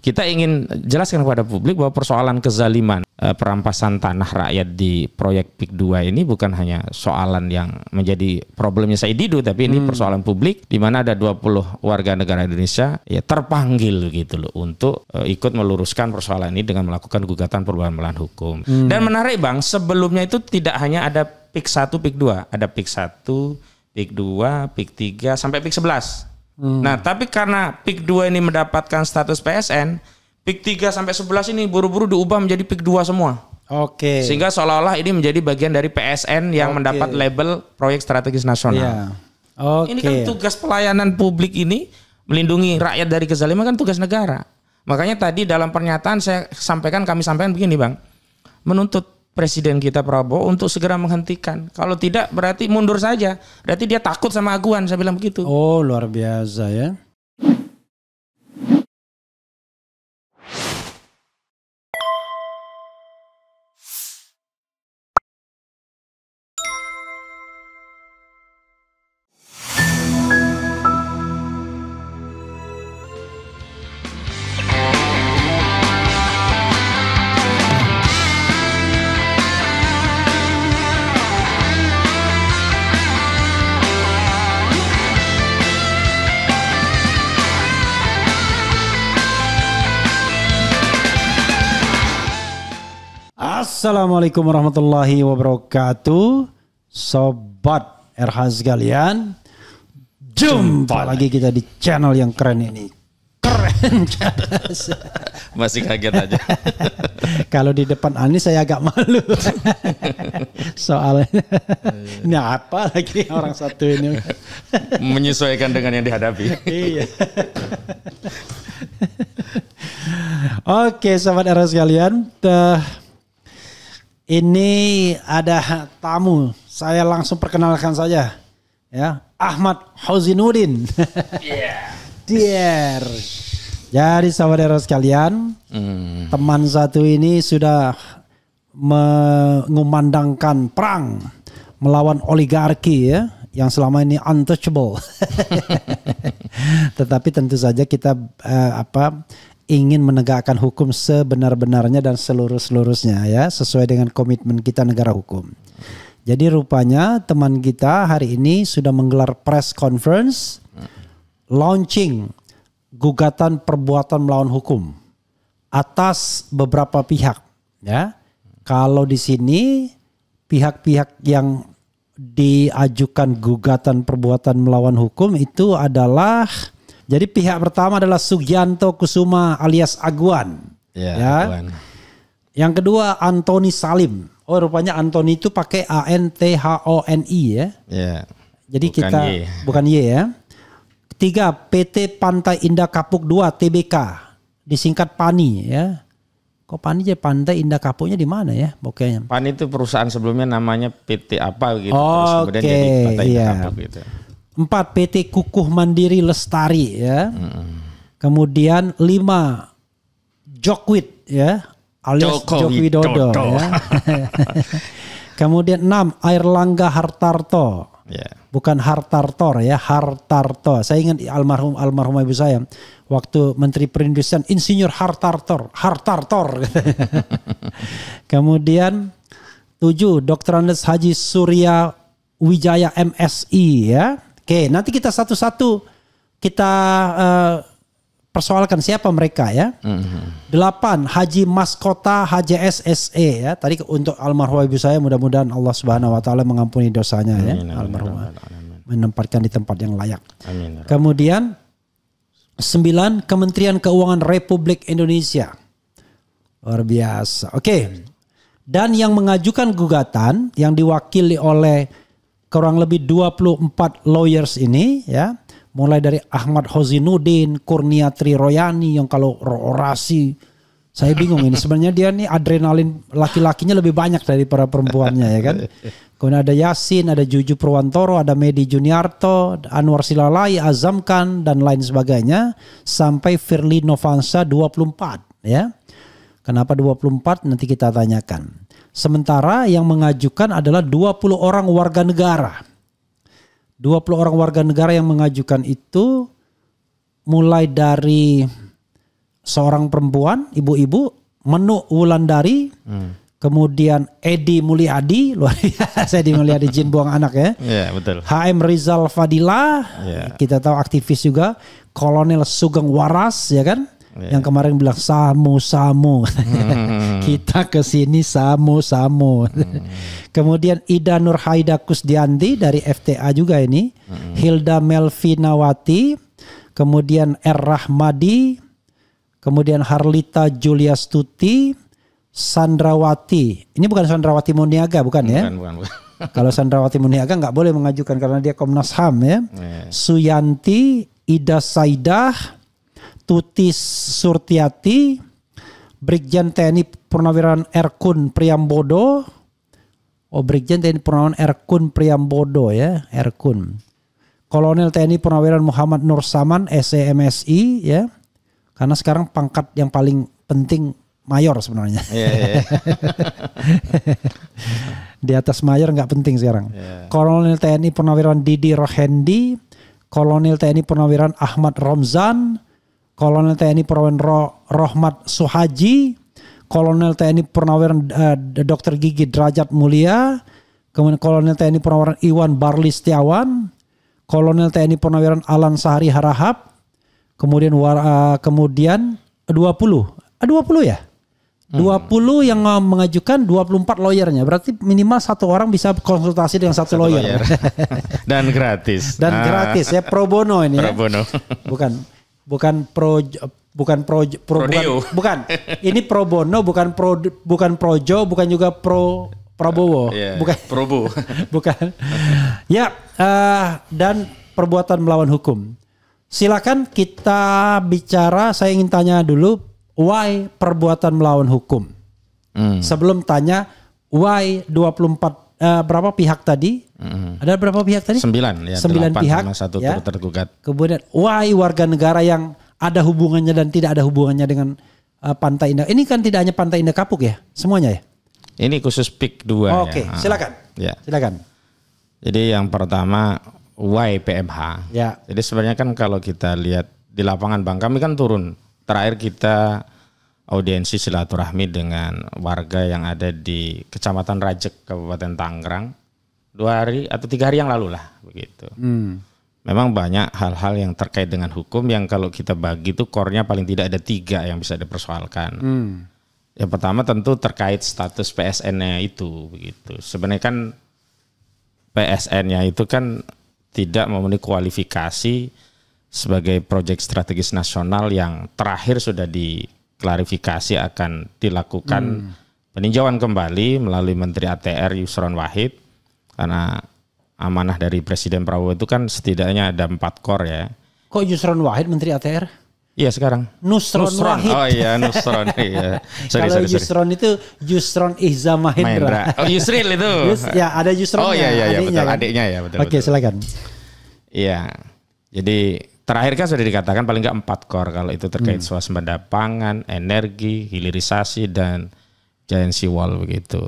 kita ingin jelaskan kepada publik bahwa persoalan kezaliman perampasan tanah rakyat di proyek PIK 2 ini bukan hanya soalan yang menjadi problemnya Said Didu, tapi ini persoalan publik di mana ada 20 warga negara Indonesia ya terpanggil gitu loh untuk ikut meluruskan persoalan ini dengan melakukan gugatan perubahan melawan hukum. Dan menarik Bang, sebelumnya itu tidak hanya ada PIK 1, PIK 2, ada PIK 1, PIK 2, PIK 3 sampai PIK 11. Nah, tapi karena PIK 2 ini mendapatkan status PSN, PIK 3 sampai 11 ini buru-buru diubah menjadi PIK 2 semua. Oke. Sehingga seolah-olah ini menjadi bagian dari PSN yang mendapat label proyek strategis nasional. Iya. Oke. Ini kan tugas pelayanan publik ini, melindungi rakyat dari kezaliman kan tugas negara. Makanya tadi dalam pernyataan kami sampaikan begini Bang, menuntut Presiden kita Prabowo untuk segera menghentikan. Kalau tidak berarti mundur saja. Berarti dia takut sama aguan, saya bilang begitu. Oh, luar biasa ya. Assalamualaikum warahmatullahi wabarakatuh. Sobat RH sekalian, jumpa lagi kita di channel yang keren ini. Keren. Masih kaget aja. Kalau di depan Ani saya agak malu. Soalnya ini apa lagi orang satu ini. Menyesuaikan dengan yang dihadapi. Iya. Oke, sobat RH sekalian, ini ada tamu. Saya langsung perkenalkan saja, ya, Ahmad Hozinuddin. Dear. Jadi sahabat RH sekalian, teman satu ini sudah mengumandangkan perang melawan oligarki ya, yang selama ini untouchable. Tetapi tentu saja kita ingin menegakkan hukum sebenar-benarnya dan seluruh-seluruhnya ya, sesuai dengan komitmen kita negara hukum. Jadi rupanya teman kita hari ini sudah menggelar press conference launching gugatan perbuatan melawan hukum atas beberapa pihak ya. Kalau di sini pihak-pihak yang diajukan gugatan perbuatan melawan hukum itu adalah, jadi pihak pertama adalah Sugianto Kusuma alias Aguan. Ya. Aguan. Yang kedua Antoni Salim. Oh, rupanya Antoni itu pakai ANTHONI ya. Jadi bukan kita Y. Bukan Y ya. Ketiga PT Pantai Indah Kapuk 2 TBK, disingkat PANI ya. Kok PANI jadi Pantai Indah Kapuknya di mana ya? Pokoknya. PANI itu perusahaan sebelumnya namanya PT apa gitu. Terus kemudian jadi Pantai Indah Kapuk gitu. 4 PT Kukuh Mandiri Lestari ya. Kemudian 5 Jokwit ya, alias Joko Widodo ya. Kemudian 6 Airlangga Hartarto. Bukan Hartartor ya, Hartarto. Saya ingat almarhum ibu saya waktu Menteri Perindustrian, Insinyur Hartartor. Kemudian 7 Dr. Andes Haji Surya Wijaya MSI ya. Oke, nanti kita satu-satu kita persoalkan siapa mereka ya. 8 Haji Maskota HJS SE ya. Tadi untuk almarhum ibu saya, mudah-mudahan Allah Subhanahu wa taala mengampuni dosanya ya. Almarhum menempatkan di tempat yang layak. Amin. Kemudian 9 Kementerian Keuangan Republik Indonesia. Luar biasa. Oke. Dan yang mengajukan gugatan yang diwakili oleh kurang lebih 24 lawyers ini ya, mulai dari Ahmad Hozinuddin, Kurniatri Royani yang kalau orasi saya bingung ini sebenarnya dia nih adrenalin laki-lakinya lebih banyak daripada perempuannya ya kan. Kemudian ada Yasin, ada Juju Purwantoro, ada Medi Juniarto, Anwar Silalai, Azam Khan dan lain sebagainya sampai Firly Novansa 24 ya. Kenapa 24 nanti kita tanyakan. Sementara yang mengajukan adalah 20 orang warga negara. 20 orang warga negara yang mengajukan itu mulai dari seorang perempuan, ibu-ibu, Menu Wulandari, kemudian Edi Mulyadi, luar biasa Edi Mulyadi, jin buang anak ya. Iya, betul. HM Rizal Fadila, kita tahu aktivis juga. Kolonel Sugeng Waras, ya kan? Yang kemarin bilang samu. Kita kesini samu. Kemudian Ida Nurhaida Kusdianti dari FTA juga ini. Hilda Melvinawati. Kemudian R. Rahmadi. Kemudian Harlita Juliastuti. Sandrawati. Ini bukan Sandrawati Muniaga, bukan ya? Bukan. Kalau Sandrawati Muniaga nggak boleh mengajukan karena dia Komnas HAM ya. Suyanti, Ida Saidah, Tuti Surtiati, Brigjen TNI Purnawirawan Erkun Priambodo. Oh, Brigjen TNI Purnawirawan Erkun Priambodo ya, Erkun. Kolonel TNI Purnawirawan Muhammad Nur Saman, SEMSI ya. Karena sekarang pangkat yang paling penting mayor sebenarnya. Di atas mayor nggak penting sekarang. Kolonel TNI Purnawirawan Didi Rohendi, Kolonel TNI Purnawirawan Ahmad Romzan, Kolonel TNI Purnawirawan Rohmat Suhaji, Kolonel TNI Purnawirawan Dr. Gigi Derajat Mulia, kemudian Kolonel TNI Purnawirawan Iwan Barli Setiawan, Kolonel TNI Purnawirawan Alan Sahari Harahap, kemudian 20 ya? 20 yang mengajukan, 24 lawyernya. Berarti minimal satu orang bisa konsultasi dengan satu lawyer. Dan gratis. Gratis ya, pro bono ini ya. Pro bono. Bukan ini pro bono, bukan projo, bukan juga pro Prabowo. Bukan Probo. Bukan. Ya, dan perbuatan melawan hukum. Silakan kita bicara, saya ingin tanya dulu why perbuatan melawan hukum. Sebelum tanya why 24 berapa pihak tadi? Ada berapa pihak tadi? 9 ya. 9 pihak. Satu ya. tergugat. Kemudian why warga negara yang ada hubungannya dan tidak ada hubungannya dengan Pantai Indah. Ini kan tidak hanya Pantai Indah Kapuk ya, semuanya ya. Ini khusus PIK 2 ya. Oke, silakan. Ya. Silakan. Jadi yang pertama why PMH. Ya. Jadi sebenarnya kan kalau kita lihat di lapangan Bang, kami kan turun. Terakhir kita audiensi silaturahmi dengan warga yang ada di Kecamatan Rajek, Kabupaten Tangerang 2 hari atau 3 hari yang lalu lah begitu. Memang banyak hal-hal yang terkait dengan hukum yang kalau kita bagi itu core-nya paling tidak ada 3 yang bisa dipersoalkan. Yang pertama tentu terkait status PSN-nya itu begitu. Sebenarnya kan PSN-nya itu kan tidak memenuhi kualifikasi sebagai proyek strategis nasional yang terakhir sudah diklarifikasi akan dilakukan peninjauan kembali melalui Menteri ATR Yusron Wahid, karena amanah dari Presiden Prabowo itu kan setidaknya ada 4 core ya. Kok Yusron Wahid Menteri ATR? Iya sekarang. Nusron Wahid. Oh iya Nusron. Iya. Kalau Yusron itu Yusron Ihza Mahendra. Oh Yusril itu. Ya ada Yusronnya. Oh iya adiknya, betul, kan? adiknya ya betul. Oke, silakan. Iya. Jadi terakhir kan sudah dikatakan paling nggak 4 core kalau itu terkait swasembada pangan, energi, hilirisasi dan giant seawall begitu.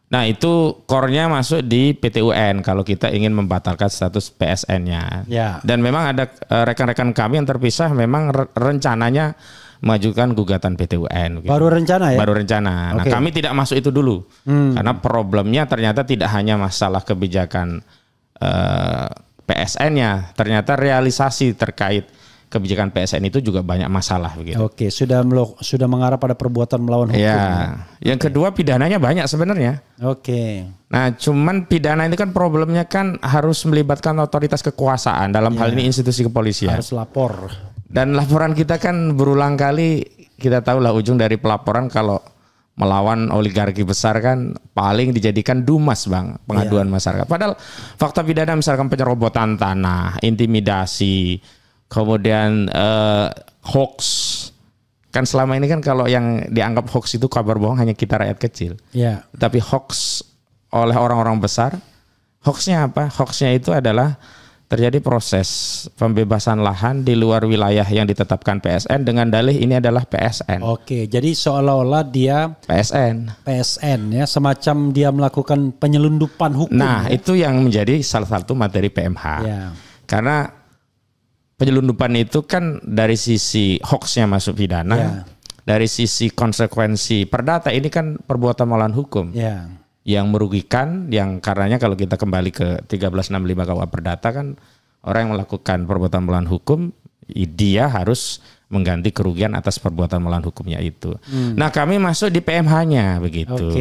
Nah itu core-nya masuk di PT-UN kalau kita ingin membatalkan status PSN-nya. Ya. Dan memang ada rekan-rekan kami yang terpisah memang rencananya mengajukan gugatan PT-UN. Gitu. Baru rencana ya? Baru rencana. Nah kami tidak masuk itu dulu. Karena problemnya ternyata tidak hanya masalah kebijakan PSN-nya, ternyata realisasi terkait kebijakan PSN itu juga banyak masalah begitu. Oke, sudah mengarah pada perbuatan melawan hukum. Ya. Yang kedua pidananya banyak sebenarnya. Oke. Nah, cuman pidana itu kan problemnya kan harus melibatkan otoritas kekuasaan, dalam hal ini institusi kepolisian. Harus lapor. Dan laporan kita kan berulang kali, kita tahulah ujung dari pelaporan kalau melawan oligarki besar kan paling dijadikan dumas Bang, pengaduan masyarakat. Padahal fakta pidana misalkan penyerobotan tanah, intimidasi, kemudian hoax. Kan selama ini kan kalau yang dianggap hoax itu kabar bohong hanya kita rakyat kecil. Ya. Tapi hoax oleh orang-orang besar, hoaxnya apa? Hoaxnya itu adalah terjadi proses pembebasan lahan di luar wilayah yang ditetapkan PSN dengan dalih ini adalah PSN. Oke, jadi seolah-olah dia PSN ya, semacam dia melakukan penyelundupan hukum. Nah, itu yang menjadi salah satu materi PMH. Ya. Karena penyelundupan itu kan dari sisi hoaxnya masuk pidana, dari sisi konsekuensi perdata ini kan perbuatan melawan hukum yang merugikan, yang karenanya kalau kita kembali ke 1365 KUA Perdata kan orang yang melakukan perbuatan melawan hukum dia harus mengganti kerugian atas perbuatan melawan hukumnya itu. Nah kami masuk di PMH-nya begitu.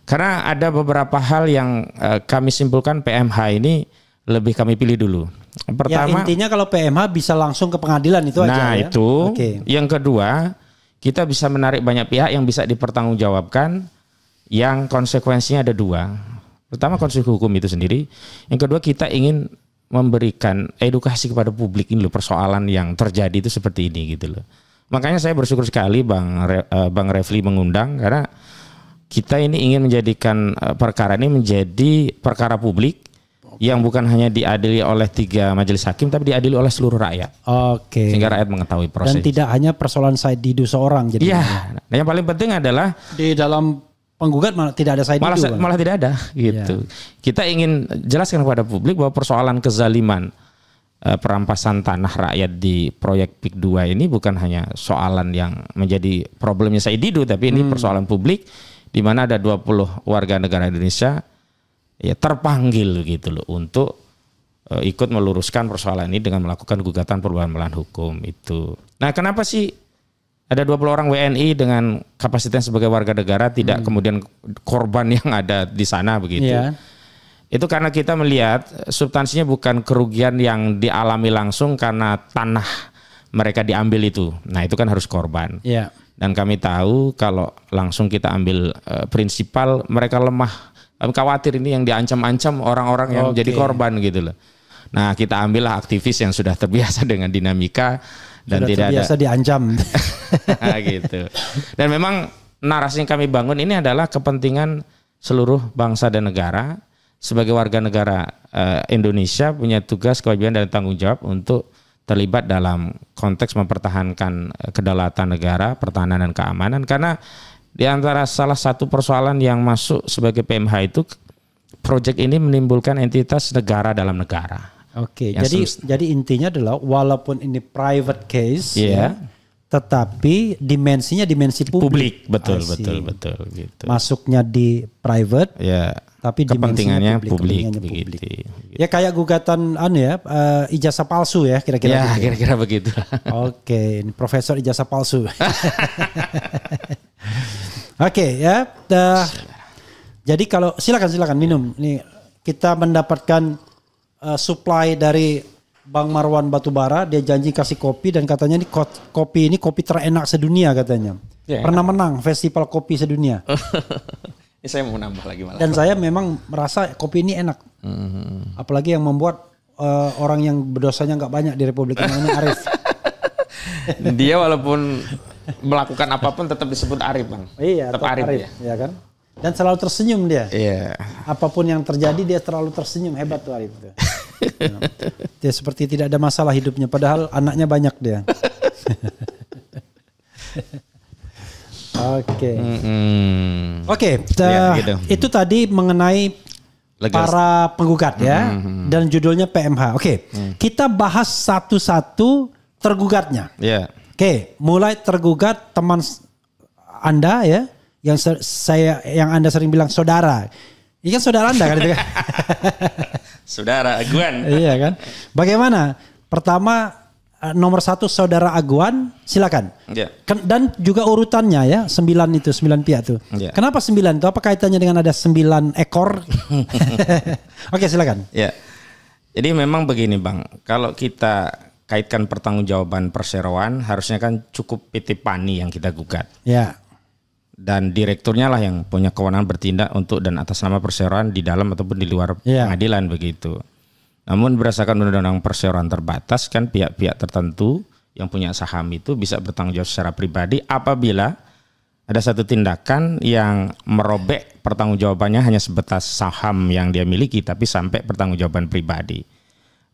Karena ada beberapa hal yang kami simpulkan PMH ini lebih kami pilih dulu. Pertama, ya, intinya kalau PMH bisa langsung ke pengadilan itu aja. Nah itu. Yang kedua, kita bisa menarik banyak pihak yang bisa dipertanggungjawabkan, yang konsekuensinya ada dua. Pertama konsekuensi hukum itu sendiri. Yang kedua kita ingin memberikan edukasi kepada publik ini loh, persoalan yang terjadi itu seperti ini gitu loh. Makanya saya bersyukur sekali Bang Refli mengundang, karena kita ini ingin menjadikan perkara ini menjadi perkara publik yang bukan hanya diadili oleh 3 majelis hakim tapi diadili oleh seluruh rakyat. Sehingga rakyat mengetahui proses. Dan tidak hanya persoalan Said Didu seorang. Jadi nah yang paling penting adalah di dalam penggugat malah tidak ada Said Didu. Malah tidak ada gitu. Kita ingin jelaskan kepada publik bahwa persoalan kezaliman perampasan tanah rakyat di proyek PIK 2 ini bukan hanya soalan yang menjadi problemnya Said Didu, tapi ini persoalan publik di mana ada 20 warga negara Indonesia ya terpanggil gitu loh untuk ikut meluruskan persoalan ini dengan melakukan gugatan perubahan melawan hukum itu. Nah, kenapa sih ada 20 orang WNI dengan kapasitas sebagai warga negara tidak kemudian korban yang ada di sana begitu? Itu karena kita melihat substansinya bukan kerugian yang dialami langsung karena tanah mereka diambil itu. Nah, itu kan harus korban. Dan kami tahu kalau langsung kita ambil prinsipal mereka lemah. Kami khawatir ini yang diancam-ancam orang-orang yang jadi korban gitu loh. Nah kita ambillah aktivis yang sudah terbiasa dengan dinamika dan sudah tidak terbiasa diancam. Gitu. Dan memang narasi yang kami bangun ini adalah kepentingan seluruh bangsa dan negara. Sebagai warga negara Indonesia punya tugas, kewajiban dan tanggung jawab untuk terlibat dalam konteks mempertahankan kedaulatan negara, pertahanan dan keamanan. Karena di antara salah satu persoalan yang masuk sebagai PMH itu proyek ini menimbulkan entitas negara dalam negara. Jadi intinya adalah walaupun ini private case tetapi dimensinya dimensi publik. Betul gitu. Masuknya di private tapi kepentingannya publik. Ya kayak gugatan ijazah palsu ya kira-kira. Ya kira-kira begitu. Ini profesor ijazah palsu. Jadi kalau silakan minum. Nih kita mendapatkan supply dari Bang Marwan Batubara, dia janji kasih kopi dan katanya ini kopi terenak sedunia katanya. Pernah menang festival kopi sedunia. Ini saya mau nambah lagi malah. Dan saya memang merasa kopi ini enak. Apalagi yang membuat orang yang berdosanya nggak banyak di Republik ini namanya Arif. Dia walaupun melakukan apapun tetap disebut Arif, Bang. Iya, tetap Arif ya kan? Dan selalu tersenyum dia. Iya. Apapun yang terjadi dia terlalu tersenyum, hebat tuh Arif. Dia seperti tidak ada masalah hidupnya, padahal anaknya banyak dia. Gitu. Itu tadi mengenai para penggugat ya, dan judulnya PMH. Kita bahas satu-satu tergugatnya. Mulai tergugat teman Anda ya, yang Anda sering bilang saudara. Ini kan saudara Anda kan itu kan? Saudara Aguan. Iya kan? Bagaimana? Pertama nomor 1 saudara Aguan, silakan. Dan juga urutannya ya, 9 pihak tuh. Kenapa 9 itu? Apa kaitannya dengan ada 9 ekor? Silakan. Jadi memang begini Bang, kalau kita kaitkan pertanggungjawaban perseroan harusnya kan cukup PT PANI yang kita gugat. Dan direkturnya lah yang punya kewenangan bertindak untuk dan atas nama perseroan di dalam ataupun di luar pengadilan begitu. Namun berdasarkan undang-undang perseroan terbatas kan pihak-pihak tertentu yang punya saham itu bisa bertanggung jawab secara pribadi apabila ada satu tindakan yang merobek pertanggungjawabannya hanya sebatas saham yang dia miliki tapi sampai pertanggungjawaban pribadi.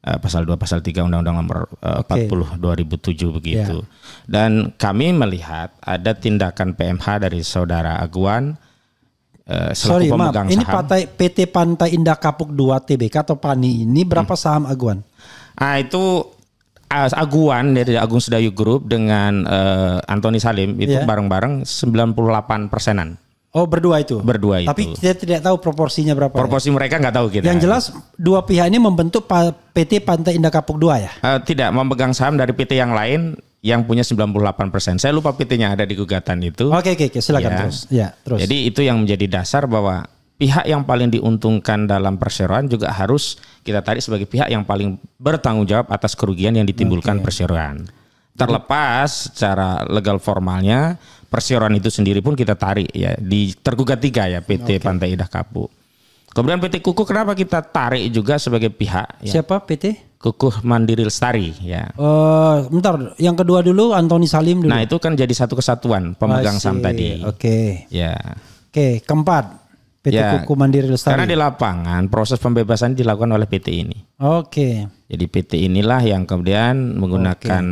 Pasal 2, pasal 3 Undang-Undang nomor 40 2007 begitu. Dan kami melihat ada tindakan PMH dari saudara Aguan selaku pemegang saham. Ini PT Pantai Indah Kapuk 2 TBK atau PANI ini berapa saham Aguan? Itu Aguan dari Agung Sedayu Group dengan Antoni Salim itu bareng-bareng 98%-an. Oh, berdua itu. Berdua itu. Tapi kita tidak tahu proporsinya berapa. Proporsi mereka nggak tahu kita. Yang jelas dua pihak ini membentuk PT Pantai Indah Kapuk 2 ya? Tidak, memegang saham dari PT yang lain yang punya 98%. Saya lupa PT-nya ada di gugatan itu. Oke, silakan terus. Ya, terus. Jadi itu yang menjadi dasar bahwa pihak yang paling diuntungkan dalam perseroan juga harus kita tarik sebagai pihak yang paling bertanggung jawab atas kerugian yang ditimbulkan perseroan. Terlepas secara legal formalnya perseroan itu sendiri pun kita tarik ya di tergugat 3 ya PT Pantai Indah Kapuk. Kemudian PT Kukuh kenapa kita tarik juga sebagai pihak? Ya. Siapa PT? Kukuh Mandiri Lestari ya. Bentar, yang kedua dulu Antoni Salim dulu. Nah itu kan jadi satu kesatuan pemegang saham tadi. Oke. Ya. Oke, keempat PT Kukuh Mandiri Lestari. Karena di lapangan proses pembebasan dilakukan oleh PT ini. Oke. Jadi PT inilah yang kemudian menggunakan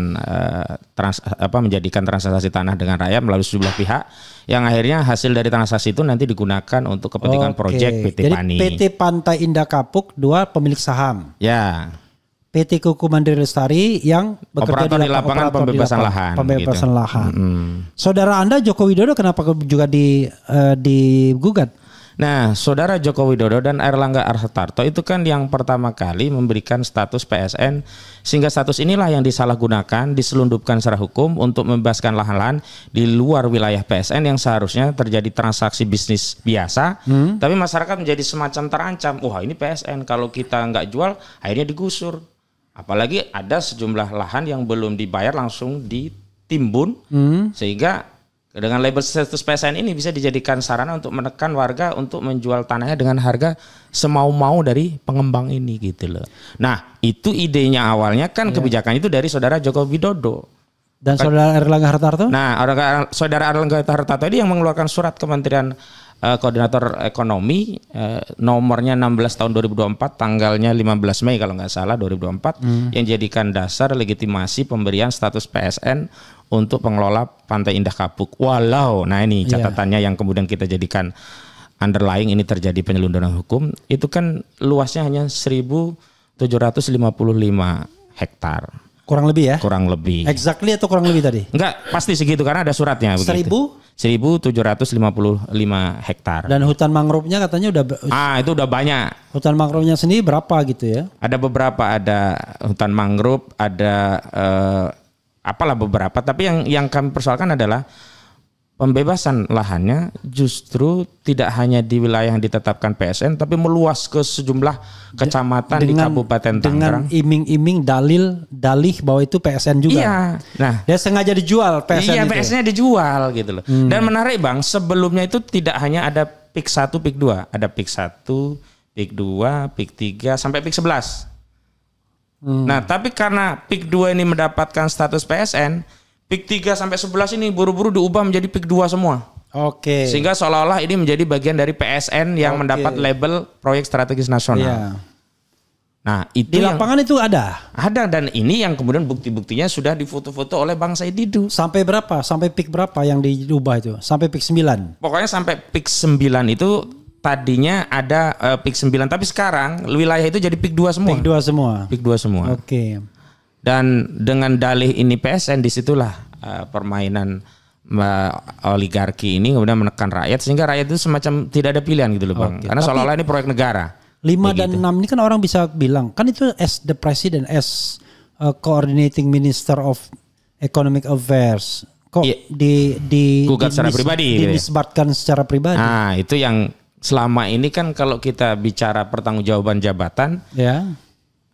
menjadikan transaksi tanah dengan rakyat melalui sejumlah pihak yang akhirnya hasil dari transaksi itu nanti digunakan untuk kepentingan proyek PT Pani. Jadi PT Pantai Indah Kapuk 2 pemilik saham. Ya. PT Kukuh Mandiri Lestari yang bekerja operator di lapangan pembebasan lahan. Pembebasan lahan. Saudara Anda Joko Widodo kenapa juga digugat? Nah, Saudara Joko Widodo dan Airlangga Hartarto itu kan yang pertama kali memberikan status PSN sehingga status inilah yang disalahgunakan, diselundupkan secara hukum untuk membebaskan lahan-lahan di luar wilayah PSN yang seharusnya terjadi transaksi bisnis biasa, tapi masyarakat menjadi semacam terancam. Wah, ini PSN kalau kita nggak jual akhirnya digusur. Apalagi ada sejumlah lahan yang belum dibayar langsung ditimbun sehingga dengan label status PSN ini bisa dijadikan sarana untuk menekan warga untuk menjual tanahnya dengan harga semau-mau dari pengembang ini gitu loh. Nah itu idenya awalnya kan kebijakan itu dari Saudara Joko Widodo. Dan Saudara Airlangga Hartarto? Nah Saudara Airlangga Hartarto ini yang mengeluarkan surat Kementerian Koordinator Ekonomi nomornya 16 tahun 2024 tanggalnya 15 Mei kalau nggak salah 2024 yang jadikan dasar legitimasi pemberian status PSN untuk pengelola Pantai Indah Kapuk. Walau, nah ini catatannya yang kemudian kita jadikan underlying ini terjadi penyelundupan hukum, itu kan luasnya hanya 1.755 hektar. Kurang lebih ya? Kurang lebih. Exactly atau kurang lebih tadi? Enggak, pasti segitu karena ada suratnya. 1.755 hektar. Dan hutan mangrove-nya katanya udah... itu udah banyak. Hutan mangrove-nya sendiri berapa gitu ya? Ada beberapa, ada hutan mangrove, ada... apalah beberapa, tapi yang kami persoalkan adalah pembebasan lahannya justru tidak hanya di wilayah yang ditetapkan PSN tapi meluas ke sejumlah kecamatan di Kabupaten Tangerang. Dengan iming-iming dalih bahwa itu PSN juga. Iya. Nah, dia sengaja dijual PSN. Iya, PSN-nya dijual gitu loh. Dan menarik Bang, sebelumnya itu tidak hanya ada PIK 1, PIK 2, ada PIK 1, PIK 2, PIK 3 sampai PIK 11. Nah, tapi karena PIK 2 ini mendapatkan status PSN, PIK 3 sampai 11 ini buru-buru diubah menjadi PIK 2 semua. Oke. Sehingga seolah-olah ini menjadi bagian dari PSN yang mendapat label proyek strategis nasional. Iya. Nah, itu di lapangan itu ada. Ada, dan ini yang kemudian bukti-buktinya sudah difoto-foto oleh Bang Said Didu. Sampai berapa? Sampai PIK berapa yang diubah itu? Sampai PIK 9. Pokoknya sampai PIK 9 itu tadinya ada PIK 9, tapi sekarang wilayah itu jadi PIK 2 semua. PIK 2 semua. PIK 2 semua. Oke. Dan dengan dalih ini PSN, disitulah permainan oligarki ini kemudian menekan rakyat sehingga rakyat itu semacam tidak ada pilihan gitu loh Bang. Karena seolah-olah ini proyek negara. 5 dan 6 ini kan orang bisa bilang kan itu as the president, as coordinating minister of economic affairs. Kok gugat secara pribadi, dinisbatkan secara pribadi. Nah, itu yang selama ini kan kalau kita bicara pertanggungjawaban jabatan, ya,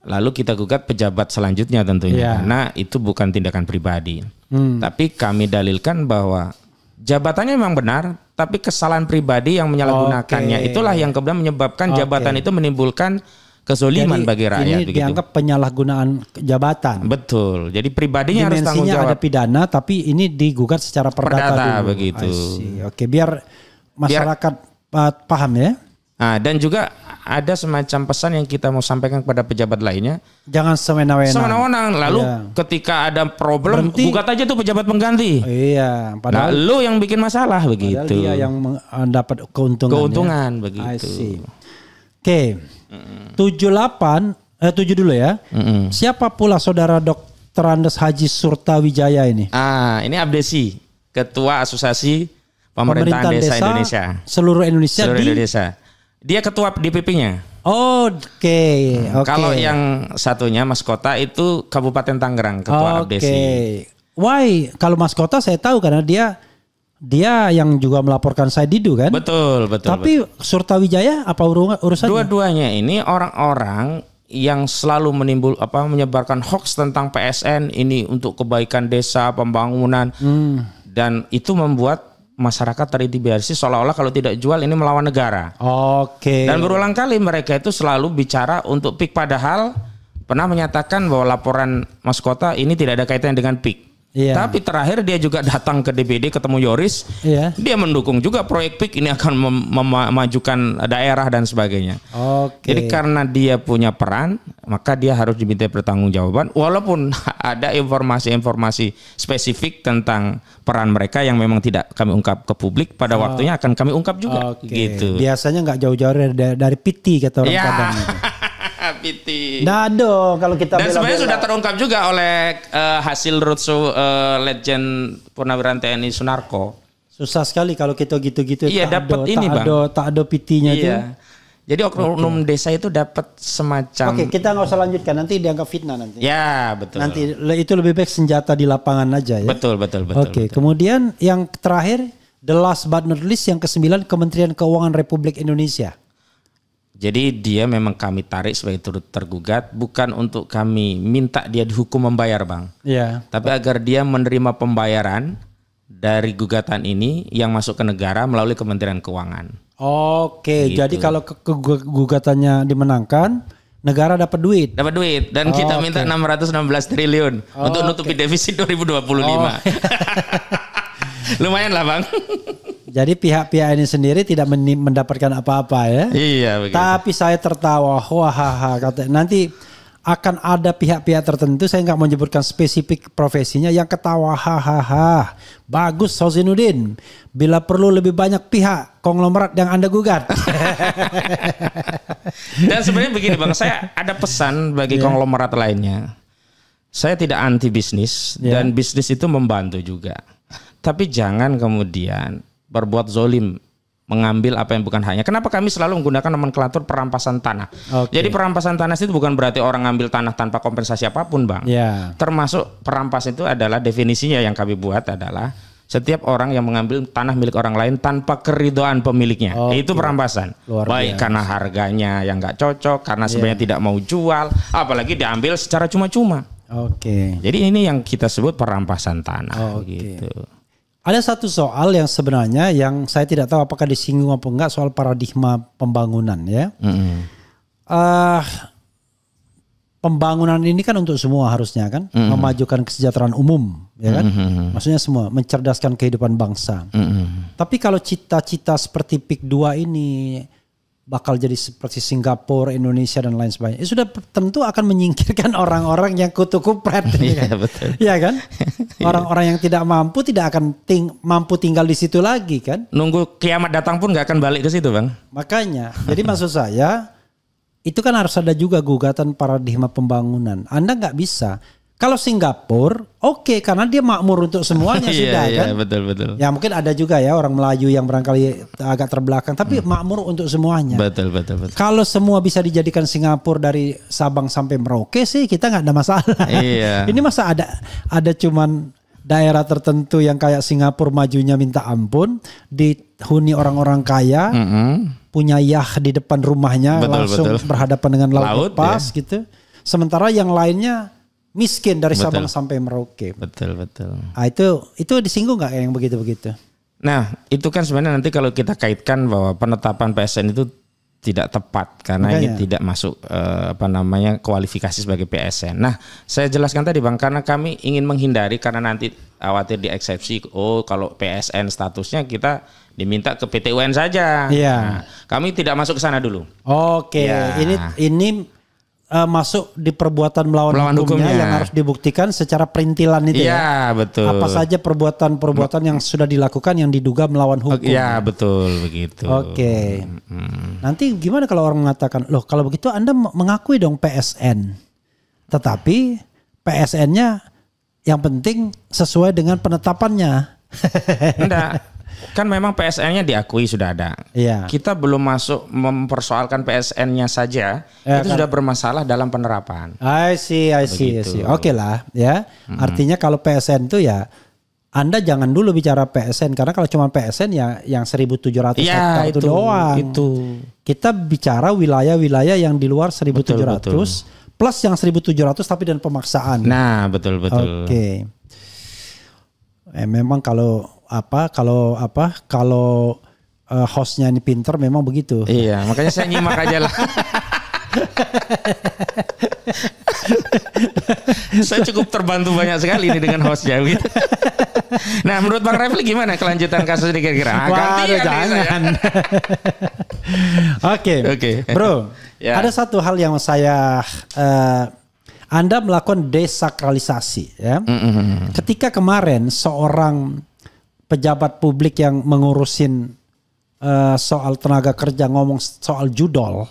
lalu kita gugat pejabat selanjutnya tentunya, karena itu bukan tindakan pribadi. Tapi kami dalilkan bahwa jabatannya memang benar, tapi kesalahan pribadi yang menyalahgunakannya itulah yang kemudian menyebabkan jabatan itu menimbulkan kezoliman bagi rakyat. Ini dianggap penyalahgunaan jabatan. Betul. Jadi pribadinya harus tanggung jawab. Ada pidana, tapi ini digugat secara perdata dulu. Begitu. Oke, biar masyarakat paham ya. Nah, dan juga ada semacam pesan yang kita mau sampaikan kepada pejabat lainnya. Jangan semena-mena. Semena-mena. Lalu ketika ada problem, gugat aja tuh pejabat pengganti. Iya. Padahal lu yang bikin masalah begitu. Padahal dia yang mendapat keuntungan. Keuntungan begitu. Oke. 7 dulu ya. Siapa pula saudara Terandes Haji Surtawijaya ini. Ini Abdesi, Ketua Asosiasi Pemerintahan Desa Indonesia. Seluruh Indonesia. Indonesia. Dia ketua DPP-nya. Oke. Kalau yang satunya Mas Kota itu Kabupaten Tangerang, Ketua Abdesi. Why? Kalau Mas Kota saya tahu karena dia yang juga melaporkan saya Didu kan? Betul. Tapi Surtawijaya apa urusannya? Dua-duanya ini orang-orang yang selalu menyebarkan hoax tentang PSN ini untuk kebaikan desa, pembangunan. Dan itu membuat masyarakat terintimidasi seolah-olah kalau tidak jual ini melawan negara. Oke. Dan berulang kali mereka itu selalu bicara untuk PIK, padahal pernah menyatakan bahwa laporan Mas Kota ini tidak ada kaitannya dengan PIK. Iya. Tapi terakhir dia juga datang ke DPD ketemu Yoris. Iya. Dia mendukung juga proyek PIK ini akan memajukan daerah dan sebagainya. Oke. Jadi karena dia punya peran, maka dia harus diminta pertanggungjawaban walaupun ada informasi-informasi spesifik tentang peran mereka yang memang tidak kami ungkap ke publik, pada waktunya akan kami ungkap juga. Gitu. Biasanya nggak jauh-jauh dari piti kata orang Padang. Piti. Nah dong kalau kita dan sebenarnya sudah terungkap juga oleh hasil roadshow Legend Purnawirawan TNI Sunarko. Susah sekali kalau kita gitu-gitu. Iya dapat ini bang. Tak ada pitinya itu. Jadi oknum desa itu dapat semacam. Oke, kita nggak usah lanjutkan, nanti dianggap fitnah nanti. Ya betul. Nanti itu lebih baik senjata di lapangan aja ya. Betul. Oke, kemudian yang terakhir, the last but not least, yang ke-9 Kementerian Keuangan Republik Indonesia. Jadi dia memang kami tarik sebagai turut tergugat bukan untuk kami minta dia dihukum membayar bang. Iya. Tapi agar dia menerima pembayaran dari gugatan ini yang masuk ke negara melalui Kementerian Keuangan. Oke, gitu. Jadi kalau gugatannya dimenangkan, negara dapat duit. Dapat duit dan kita minta 616 triliun untuk nutupi defisit 2025. Lumayan lah bang. Jadi pihak-pihak ini sendiri tidak mendapatkan apa-apa ya. Iya begitu. Tapi saya tertawa, kata nanti akan ada pihak-pihak tertentu, saya nggak menyebutkan spesifik profesinya, yang ketawa hahaha. Bagus Husainuddin, bila perlu lebih banyak pihak konglomerat yang Anda gugat. Dan sebenarnya begini bang, saya ada pesan bagi konglomerat lainnya. Saya tidak anti bisnis dan bisnis itu membantu juga. Tapi jangan kemudian berbuat zolim, mengambil apa yang bukan haknya. Kenapa kami selalu menggunakan nomenklatur perampasan tanah? Jadi perampasan tanah itu bukan berarti orang ngambil tanah tanpa kompensasi apapun bang. Termasuk perampas itu adalah definisinya yang kami buat adalah setiap orang yang mengambil tanah milik orang lain tanpa keridhaan pemiliknya. Itu perampasan. Baik karena harganya yang nggak cocok, karena sebenarnya tidak mau jual, apalagi diambil secara cuma-cuma. Jadi ini yang kita sebut perampasan tanah. Gitu. Ada satu soal yang sebenarnya yang saya tidak tahu apakah disinggung apa enggak, soal paradigma pembangunan ya. Pembangunan ini kan untuk semua harusnya kan, memajukan kesejahteraan umum ya kan. Maksudnya semua, mencerdaskan kehidupan bangsa. Tapi kalau cita-cita seperti PIK 2 ini bakal jadi seperti Singapura, Indonesia dan lain sebagainya, sudah tentu akan menyingkirkan orang-orang yang kutu kupret. Iya kan? Orang-orang yang tidak mampu tidak akan mampu tinggal di situ lagi kan? Nunggu kiamat datang pun nggak akan balik ke situ bang. Makanya, jadi maksud saya itu kan harus ada juga gugatan paradigma pembangunan. Anda nggak bisa. Kalau Singapura, karena dia makmur untuk semuanya sudah kan. Iya betul. Ya mungkin ada juga ya orang Melayu yang barangkali agak terbelakang, tapi makmur untuk semuanya. Betul. Kalau semua bisa dijadikan Singapura dari Sabang sampai Merauke sih kita nggak ada masalah. Iya. Ini masa ada cuman daerah tertentu yang kayak Singapura majunya minta ampun, dihuni orang-orang kaya, punya yacht di depan rumahnya, langsung berhadapan dengan laut lepas gitu. Sementara yang lainnya miskin dari Sabang sampai Merauke. Betul. Nah, itu disinggung nggak yang begitu-begitu? Nah, itu kan sebenarnya nanti kalau kita kaitkan bahwa penetapan PSN itu tidak tepat karena ini tidak masuk kualifikasi sebagai PSN. Nah, saya jelaskan tadi bang, karena kami ingin menghindari karena nanti khawatir dieksepsi. Kalau PSN statusnya kita diminta ke PT UN saja. Nah, kami tidak masuk ke sana dulu. Ini masuk di perbuatan melawan hukumnya yang harus dibuktikan secara perintilan itu ya. Betul. Apa saja perbuatan yang sudah dilakukan yang diduga melawan hukum. Ya betul begitu. Nanti gimana kalau orang mengatakan, loh kalau begitu Anda mengakui dong PSN, tetapi PSN-nya yang penting sesuai dengan penetapannya. Enggak. Kan memang PSN-nya diakui sudah ada. Iya. Kita belum masuk mempersoalkan PSN-nya saja, itu kan. sudah bermasalah dalam penerapan. I see. Oke lah ya. Artinya kalau PSN itu ya Anda jangan dulu bicara PSN karena kalau cuma PSN ya yang 1.700 hektar itu doang. Itu. Kita bicara wilayah-wilayah yang di luar 1.700 plus yang 1.700 tapi dan pemaksaan. Nah, betul. Oke. Memang kalau hostnya ini pinter memang begitu. Iya, makanya saya nyimak aja lah. Saya cukup terbantu banyak sekali ini dengan hostnya gitu. Nah, menurut Bang Refli gimana kelanjutan kasus ini kira-kira? Jangan. Oke. Bro, ada satu hal yang saya Anda melakukan desakralisasi ya. Ketika kemarin seorang pejabat publik yang mengurusin soal tenaga kerja ngomong soal judol,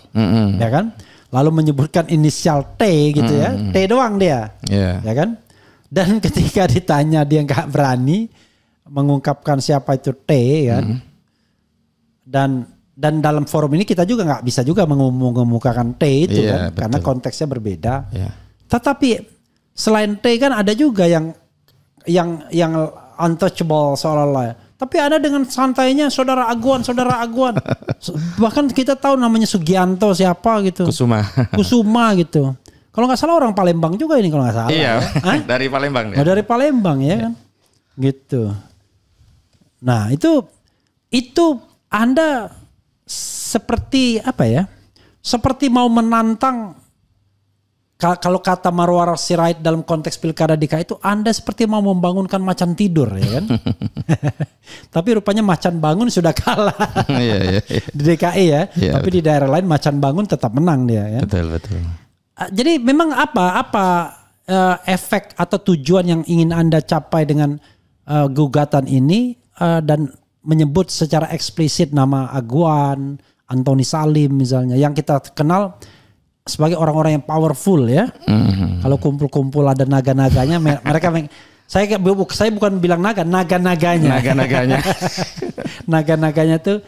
ya kan? Lalu menyebutkan inisial T gitu ya, T doang dia, ya kan? Dan ketika ditanya dia nggak berani mengungkapkan siapa itu T, kan? Dan dalam forum ini kita juga nggak bisa juga mengemukakan T itu kan, karena konteksnya berbeda. Tetapi selain T kan ada juga yang untouchable seolah-olah. Tapi ada dengan santainya saudara Aguan. Bahkan kita tahu namanya Sugianto siapa gitu. Kusuma gitu. Kalau nggak salah orang Palembang juga ini kalau nggak salah. Iya, ya. dari Palembang. Oh, dari Palembang ya kan. Gitu. Nah itu Anda seperti apa ya? Seperti mau menantang. Kalau kata Marwar Sirait dalam konteks pilkada DKI itu Anda seperti mau membangunkan macan tidur ya kan. Tapi rupanya macan bangun sudah kalah. Di DKI ya. Tapi di daerah lain macan bangun tetap menang dia ya. Betul. Jadi memang apa efek atau tujuan yang ingin Anda capai dengan gugatan ini dan menyebut secara eksplisit nama Aguan, Antoni Salim misalnya yang kita kenal sebagai orang-orang yang powerful ya. Kalau kumpul-kumpul ada naga-naganya mereka saya bukan bilang naga-naganya. Naga-naganya tuh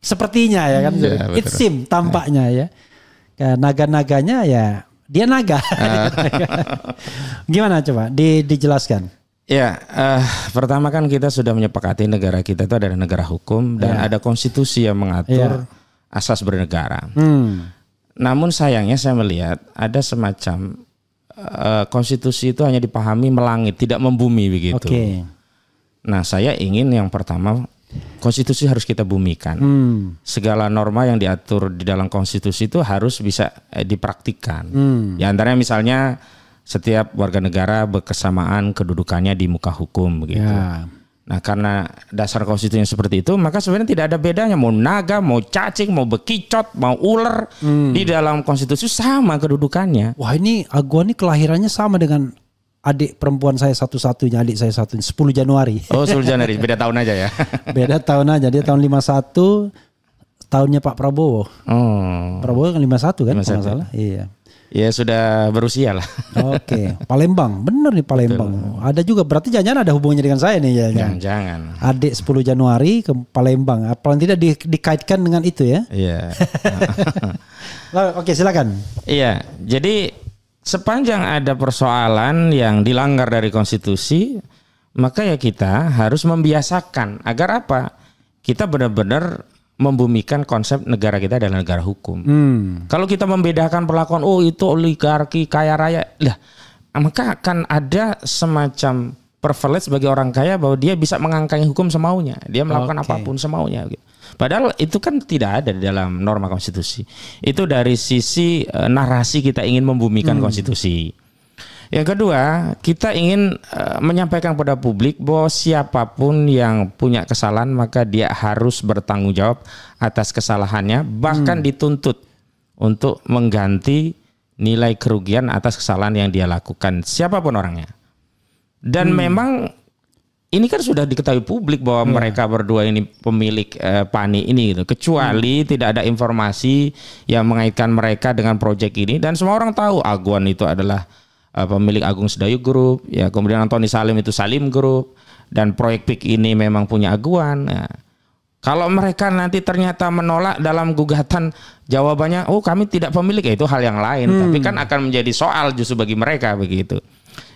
sepertinya ya kan. It seem tampaknya ya. Naga-naganya ya dia naga. Gimana coba dijelaskan? Ya, pertama kan kita sudah menyepakati negara kita itu adalah negara hukum dan ada konstitusi yang mengatur asas bernegara. Namun sayangnya saya melihat ada semacam konstitusi itu hanya dipahami melangit, tidak membumi begitu. Nah, saya ingin yang pertama konstitusi harus kita bumikan. Segala norma yang diatur di dalam konstitusi itu harus bisa dipraktikkan. Di antaranya misalnya setiap warga negara berkesamaan kedudukannya di muka hukum begitu. Nah, karena dasar konstitusinya seperti itu, maka sebenarnya tidak ada bedanya mau naga, mau cacing, mau bekicot, mau ular di dalam konstitusi sama kedudukannya. Wah, ini Aguan ini kelahirannya sama dengan adik perempuan saya satu-satunya, adik saya satu 10 Januari. Oh, 10 Januari, beda tahun aja ya. Beda tahun aja, dia tahun 51, tahunnya Pak Prabowo. Prabowo kan 51 kan, kalau nggak salah. Iya. Ya sudah berusia lah. Oke, Palembang, bener nih Palembang. Betul. Ada juga, berarti jangan ada hubungannya dengan saya nih ya. Jangan. Adik 10 Januari ke Palembang, paling tidak dikaitkan dengan itu ya. Iya. Oke, silakan. Iya, jadi sepanjang ada persoalan yang dilanggar dari konstitusi, maka ya kita harus membiasakan agar apa? Kita benar-benar membumikan konsep negara kita adalah negara hukum. Kalau kita membedakan perlakuan, itu oligarki kaya raya, maka akan ada semacam privilege bagi orang kaya bahwa dia bisa mengangkangi hukum semaunya, dia melakukan apapun semaunya. Padahal itu kan tidak ada di dalam norma konstitusi. Itu dari sisi narasi kita ingin membumikan konstitusi. Yang kedua, kita ingin menyampaikan kepada publik bahwa siapapun yang punya kesalahan maka dia harus bertanggung jawab atas kesalahannya, bahkan dituntut untuk mengganti nilai kerugian atas kesalahan yang dia lakukan, siapapun orangnya. Dan memang ini kan sudah diketahui publik bahwa mereka berdua ini pemilik PANI ini gitu. Kecuali tidak ada informasi yang mengaitkan mereka dengan proyek ini, dan semua orang tahu Aguan itu adalah pemilik Agung Sedayu Group, ya kemudian Antoni Salim itu Salim Group, dan proyek PIK ini memang punya aguan. Nah, kalau mereka nanti ternyata menolak dalam gugatan, jawabannya, oh kami tidak pemilik, ya itu hal yang lain. Tapi kan akan menjadi soal justru bagi mereka begitu.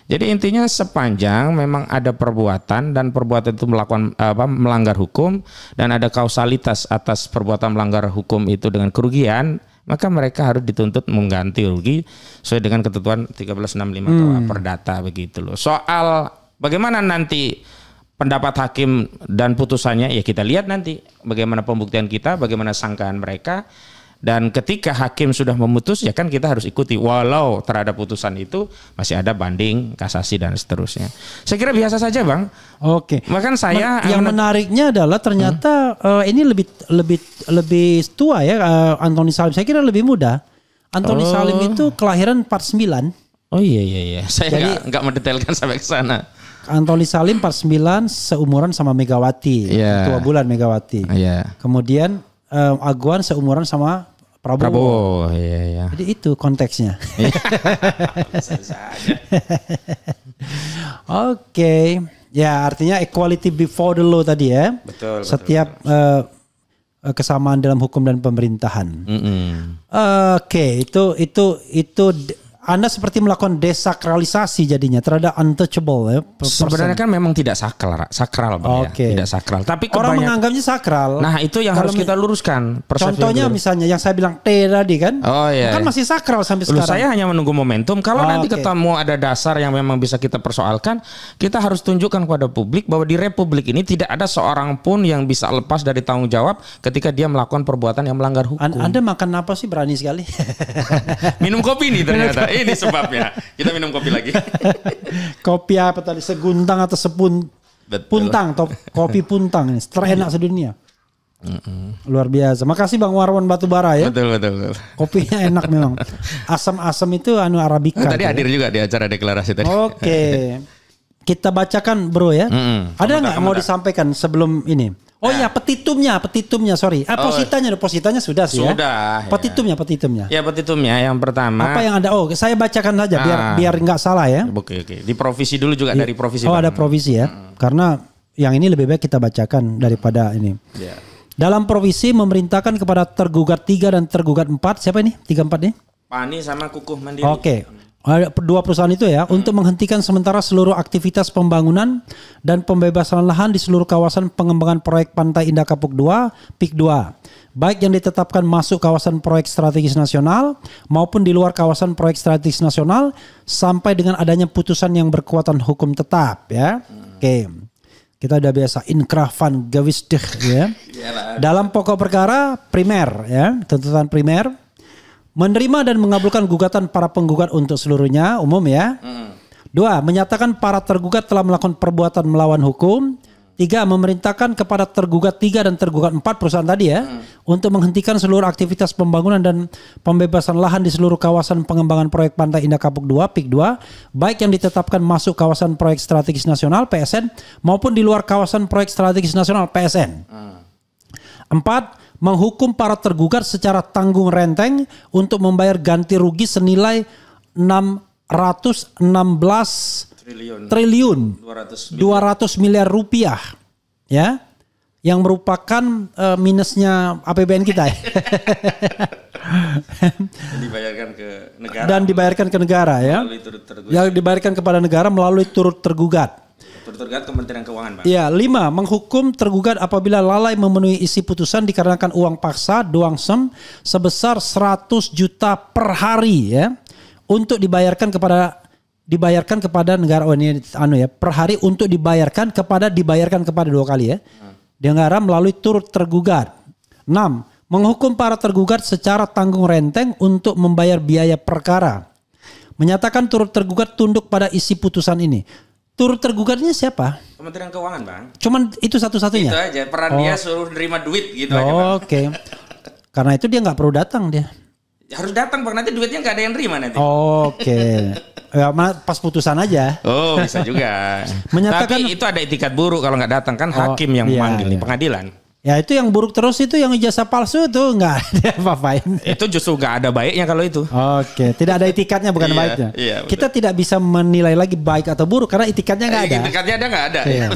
Jadi intinya sepanjang memang ada perbuatan dan perbuatan itu melakukan melanggar hukum dan ada kausalitas atas perbuatan melanggar hukum itu dengan kerugian, maka mereka harus dituntut mengganti rugi sesuai dengan ketentuan 1365 KUA Perdata begitu loh. Soal bagaimana nanti pendapat hakim dan putusannya, ya kita lihat nanti bagaimana pembuktian kita, bagaimana sangkaan mereka. Dan ketika hakim sudah memutus, ya kan kita harus ikuti walau terhadap putusan itu masih ada banding, kasasi dan seterusnya. Saya kira biasa saja, Bang. Oke. Bahkan saya yang menariknya adalah ternyata ini lebih tua ya, Antoni Salim. Saya kira lebih muda. Antoni Salim itu kelahiran 49. Oh iya. Saya nggak mendetailkan sampai ke sana. Antoni Salim 49, seumuran sama Megawati, tua bulan Megawati. Kemudian Aguan seumuran sama Prabowo. Iya. Jadi itu konteksnya. Oke. Ya artinya equality before the law tadi ya. Betul. Setiap kesamaan dalam hukum dan pemerintahan. Oke, itu Anda seperti melakukan desakralisasi jadinya terhadap untouchable ya. Sebenarnya kan memang tidak sakral Bang, ya. Tidak sakral. Tapi orang menganggapnya sakral. Nah itu yang harus kita luruskan. Contohnya misalnya yang saya bilang T tadi kan. Oh iya. Kan masih sakral sampai sekarang. Saya hanya menunggu momentum. Kalau nanti ketemu ada dasar yang memang bisa kita persoalkan, kita harus tunjukkan kepada publik bahwa di Republik ini tidak ada seorang pun yang bisa lepas dari tanggung jawab ketika dia melakukan perbuatan yang melanggar hukum. Anda makan apa sih, berani sekali? Minum kopi nih ternyata. Ini sebabnya. Kita minum kopi lagi. Kopi apa tadi? Seguntang atau puntang? Kopi puntang ini terenak sedunia. Luar biasa. Makasih Bang Warwan Batubara ya. Betul. Kopinya enak memang. Asam-asam itu Arabica. Tadi hadir juga di acara deklarasi tadi. Oke. Kita bacakan bro ya. Ada nggak mau disampaikan sebelum ini? Oh iya, petitumnya sorry. Positanya sudah sih ya. Sudah. Petitumnya. Ya petitumnya yang pertama. Apa yang ada? Oh, saya bacakan saja biar nggak salah ya. Oke. Di provisi dulu juga dari provisi. Oh, ada provisi ya. Karena yang ini lebih baik kita bacakan daripada ini. Ya. Dalam provisi memerintahkan kepada tergugat 3 dan tergugat 4. Siapa ini? 3 4 nih? Pani sama Kukuh Mandiri. Oke. Dua perusahaan itu ya untuk menghentikan sementara seluruh aktivitas pembangunan dan pembebasan lahan di seluruh kawasan pengembangan proyek Pantai Indah Kapuk 2 PIK 2 baik yang ditetapkan masuk kawasan proyek strategis nasional maupun di luar kawasan proyek strategis nasional sampai dengan adanya putusan yang berkekuatan hukum tetap ya. Oke. Kita udah biasa inkrah van gewisdich ya. Dalam pokok perkara primer ya, tuntutan primer menerima dan mengabulkan gugatan para penggugat untuk seluruhnya umum ya. 2. Menyatakan para tergugat telah melakukan perbuatan melawan hukum. 3. Memerintahkan kepada tergugat 3 dan tergugat 4 perusahaan tadi ya untuk menghentikan seluruh aktivitas pembangunan dan pembebasan lahan di seluruh kawasan pengembangan proyek Pantai Indah Kapuk 2 PIK 2 baik yang ditetapkan masuk kawasan proyek strategis nasional PSN maupun di luar kawasan proyek strategis nasional PSN. 4. Menghukum para tergugat secara tanggung renteng untuk membayar ganti rugi senilai 616 triliun 200 miliar rupiah ya, yang merupakan minusnya APBN kita ya. Dan dibayarkan ke negara ya, yang dibayarkan kepada negara melalui turut tergugat. Tergugat Kementerian Keuangan, Bang. Ya, 5. Menghukum tergugat apabila lalai memenuhi isi putusan dikarenakan uang paksa doangsem sebesar 100 juta per hari ya untuk dibayarkan kepada negara per hari untuk dibayarkan kepada 2 kali ya. Negara melalui turut tergugat. 6. Menghukum para tergugat secara tanggung renteng untuk membayar biaya perkara. Menyatakan turut tergugat tunduk pada isi putusan ini. Turut tergugatnya siapa? Kementerian Keuangan, Bang. Cuman itu satu-satunya? Itu aja, peran dia suruh nerima duit gitu aja, Bang. Oke. Karena itu dia nggak perlu datang dia. Harus datang, Bang, nanti duitnya nggak ada yang nerima nanti. Oke. Ya, pas putusan aja. Oh, bisa juga. Menyatakan, tapi itu ada etikat buruk kalau nggak datang kan hakim yang memanggil nih, pengadilan. Ya itu yang buruk terus itu yang ijazah palsu itu nggak ada apa-apain. Itu justru nggak ada baiknya kalau itu. Oke, tidak ada etikatnya bukan baiknya. Iya, kita tidak bisa menilai lagi baik atau buruk karena etikatnya nggak ada. Etikatnya nggak ada. Iya.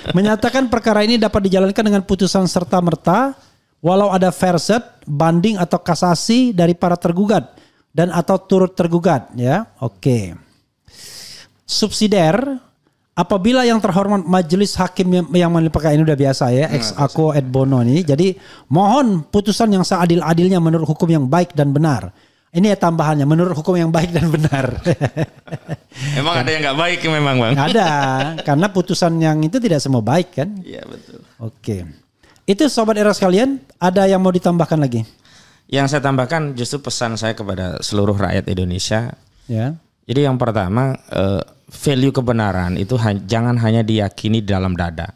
Menyatakan perkara ini dapat dijalankan dengan putusan serta-merta walau ada verset, banding atau kasasi dari para tergugat dan atau turut tergugat. Ya, oke. Subsidiar. Apabila yang terhormat majelis hakim yang melimpahkan ini udah biasa ya, ex aequo et bono ini. Jadi mohon putusan yang seadil-adilnya menurut hukum yang baik dan benar. Ini ya tambahannya, menurut hukum yang baik dan benar. Emang ada yang nggak baik memang Bang? Ada, karena putusan yang itu tidak semua baik kan. Iya betul. Oke. Itu Sobat Era sekalian, ada yang mau ditambahkan lagi? Yang saya tambahkan justru pesan saya kepada seluruh rakyat Indonesia. Ya. Jadi yang pertama, value kebenaran itu jangan hanya diyakini dalam dada,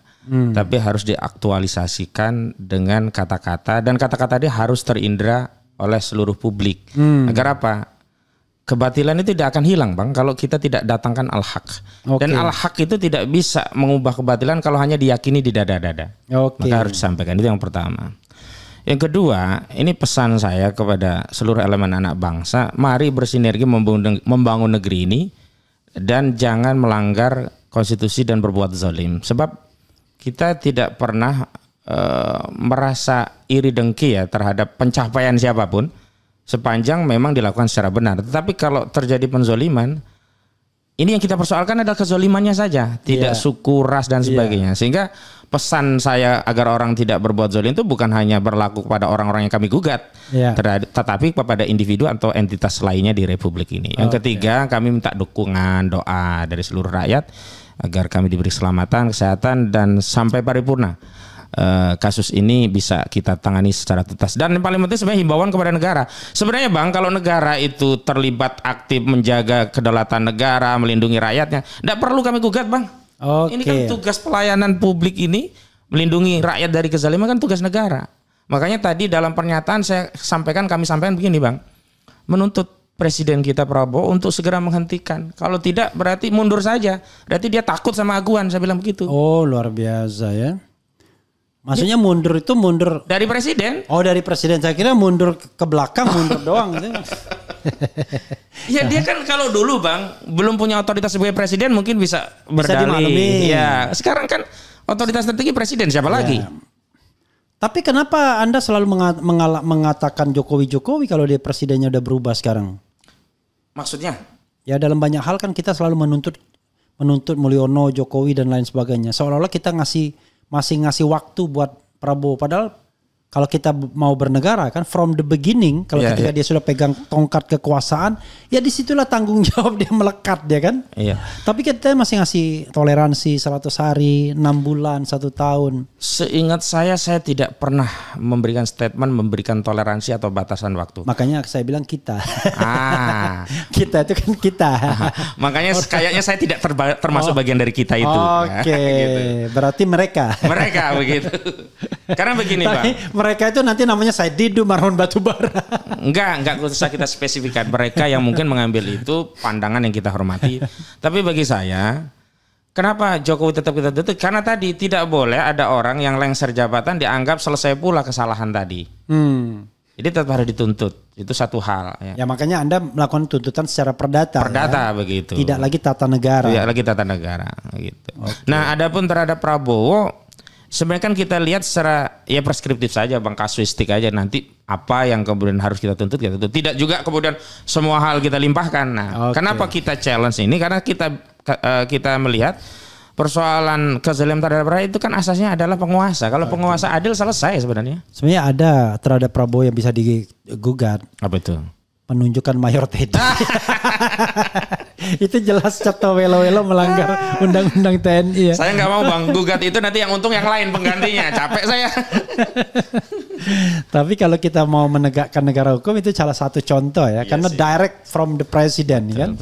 tapi harus diaktualisasikan dengan kata-kata, dan kata-kata dia harus terindra oleh seluruh publik. Agar apa? Kebatilan itu tidak akan hilang Bang kalau kita tidak datangkan al-haq. Dan al-haq itu tidak bisa mengubah kebatilan kalau hanya diyakini di dada-dada. Maka harus disampaikan, itu yang pertama. Yang kedua, ini pesan saya kepada seluruh elemen anak bangsa, mari bersinergi membangun negeri ini dan jangan melanggar konstitusi dan berbuat zalim. Sebab kita tidak pernah merasa iri dengki ya terhadap pencapaian siapapun sepanjang memang dilakukan secara benar. Tetapi kalau terjadi penzoliman, ini yang kita persoalkan adalah kezolimannya saja, tidak suku, ras dan sebagainya. Sehingga pesan saya agar orang tidak berbuat zalim itu bukan hanya berlaku kepada orang-orang yang kami gugat, tetapi kepada individu atau entitas lainnya di Republik ini. Yang ketiga, kami minta dukungan, doa dari seluruh rakyat agar kami diberi keselamatan, kesehatan dan sampai paripurna kasus ini bisa kita tangani secara tuntas. Dan yang paling penting sebenarnya himbauan kepada negara. Sebenarnya Bang, kalau negara itu terlibat aktif menjaga kedaulatan negara, melindungi rakyatnya, tidak perlu kami gugat Bang. Ini kan tugas pelayanan publik ini, melindungi rakyat dari kezaliman kan tugas negara. Makanya tadi dalam pernyataan kami sampaikan begini Bang, menuntut Presiden kita Prabowo untuk segera menghentikan. Kalau tidak berarti mundur saja. Berarti dia takut sama aguan, saya bilang begitu. Oh luar biasa ya. Maksudnya mundur itu mundur dari presiden? Oh dari presiden, saya kira mundur ke belakang, mundur doang gitu. Ya dia kan kalau dulu Bang belum punya otoritas sebagai presiden mungkin bisa berdalih. Ya sekarang kan otoritas tertinggi presiden, siapa lagi? Tapi kenapa Anda selalu mengatakan Jokowi kalau dia presidennya udah berubah sekarang? Maksudnya? Ya dalam banyak hal kan kita selalu menuntut Mulyono, Jokowi dan lain sebagainya. Seolah-olah kita masih ngasih waktu buat Prabowo. Padahal kalau kita mau bernegara kan from the beginning, kalau ketika dia sudah pegang tongkat kekuasaan, ya disitulah tanggung jawab dia melekat dia kan. Iya. Tapi kita masih ngasih toleransi 100 hari, 6 bulan, 1 tahun. Seingat saya tidak pernah memberikan statement memberikan toleransi atau batasan waktu. Makanya saya bilang kita. Kita itu kan kita. Makanya kayaknya saya tidak termasuk bagian dari kita itu. Oke. Gitu. Berarti mereka. Mereka begitu. Karena begini Bang. Mereka itu nanti namanya Said Didu, Marhon Batubara. Enggak usah kita spesifikkan. Mereka yang mungkin mengambil itu pandangan yang kita hormati. Tapi bagi saya, kenapa Jokowi tetap kita tuntut? Karena tadi tidak boleh ada orang yang lengser jabatan dianggap selesai pula kesalahan tadi. Jadi tetap harus dituntut. Itu satu hal. Ya makanya Anda melakukan tuntutan secara perdata. Perdata begitu. Tidak lagi tata negara. Tidak lagi tata negara. Gitu. Okay. Nah, adapun terhadap Prabowo, sebenarnya kan kita lihat secara preskriptif saja Bang, kasuistik aja, nanti apa yang kemudian harus kita tuntut kita tuntut. Tidak juga kemudian semua hal kita limpahkan. Nah, kenapa kita challenge ini? Karena kita melihat persoalan kezaliman terhadap rakyat itu kan asasnya adalah penguasa. Kalau penguasa adil selesai sebenarnya. Sebenarnya ada terhadap Prabowo yang bisa digugat. Apa itu? Penunjukan Mayor Teddy. Itu jelas Ceto Welo-Welo melanggar undang-undang TNI ya. Saya nggak mau Bang, gugat itu nanti yang untung yang lain penggantinya. Capek saya. Tapi kalau kita mau menegakkan negara hukum itu salah satu contoh ya. Karena direct from the president kan.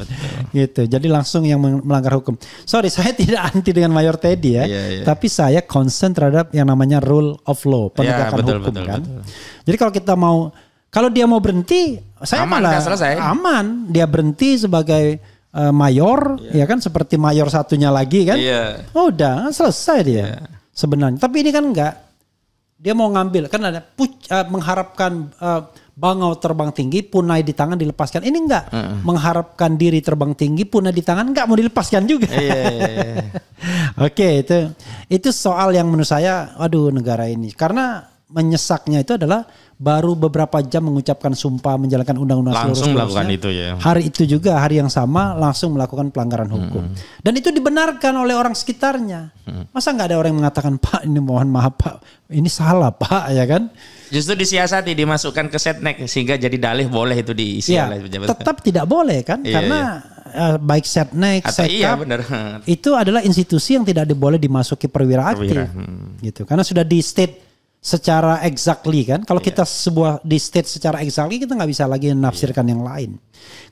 Gitu. Jadi langsung yang melanggar hukum. Sorry, saya tidak anti dengan Mayor Teddy ya. Tapi saya concern terhadap yang namanya rule of law, penegakan hukum kan. Jadi kalau dia mau berhenti, saya aman, malah aman. Dia berhenti sebagai mayor, ya kan, seperti mayor satunya lagi kan. Udah selesai dia sebenarnya. Tapi ini kan enggak. Dia mau ngambil, kan ada mengharapkan bangau terbang tinggi, punai di tangan dilepaskan. Ini enggak, mengharapkan diri terbang tinggi, punai di tangan enggak mau dilepaskan juga. Oke, itu soal yang menurut saya, aduh negara ini. Karena menyesaknya itu adalah baru beberapa jam mengucapkan sumpah menjalankan undang-undang langsung melakukan itu ya. Hari itu juga, hari yang sama langsung melakukan pelanggaran hukum. Dan itu dibenarkan oleh orang sekitarnya. Masa nggak ada orang yang mengatakan, Pak ini mohon maaf Pak, ini salah Pak, ya kan? Justru disiasati, dimasukkan ke setnek sehingga jadi dalih boleh itu diisi oleh pejabat. Tetap tidak boleh kan? Karena baik setnek, sekap, itu adalah institusi yang tidak boleh dimasuki perwira aktif. Gitu. Karena sudah di state secara exactly kan. Kalau kita sebuah di state secara exactly, kita nggak bisa lagi menafsirkan yang lain.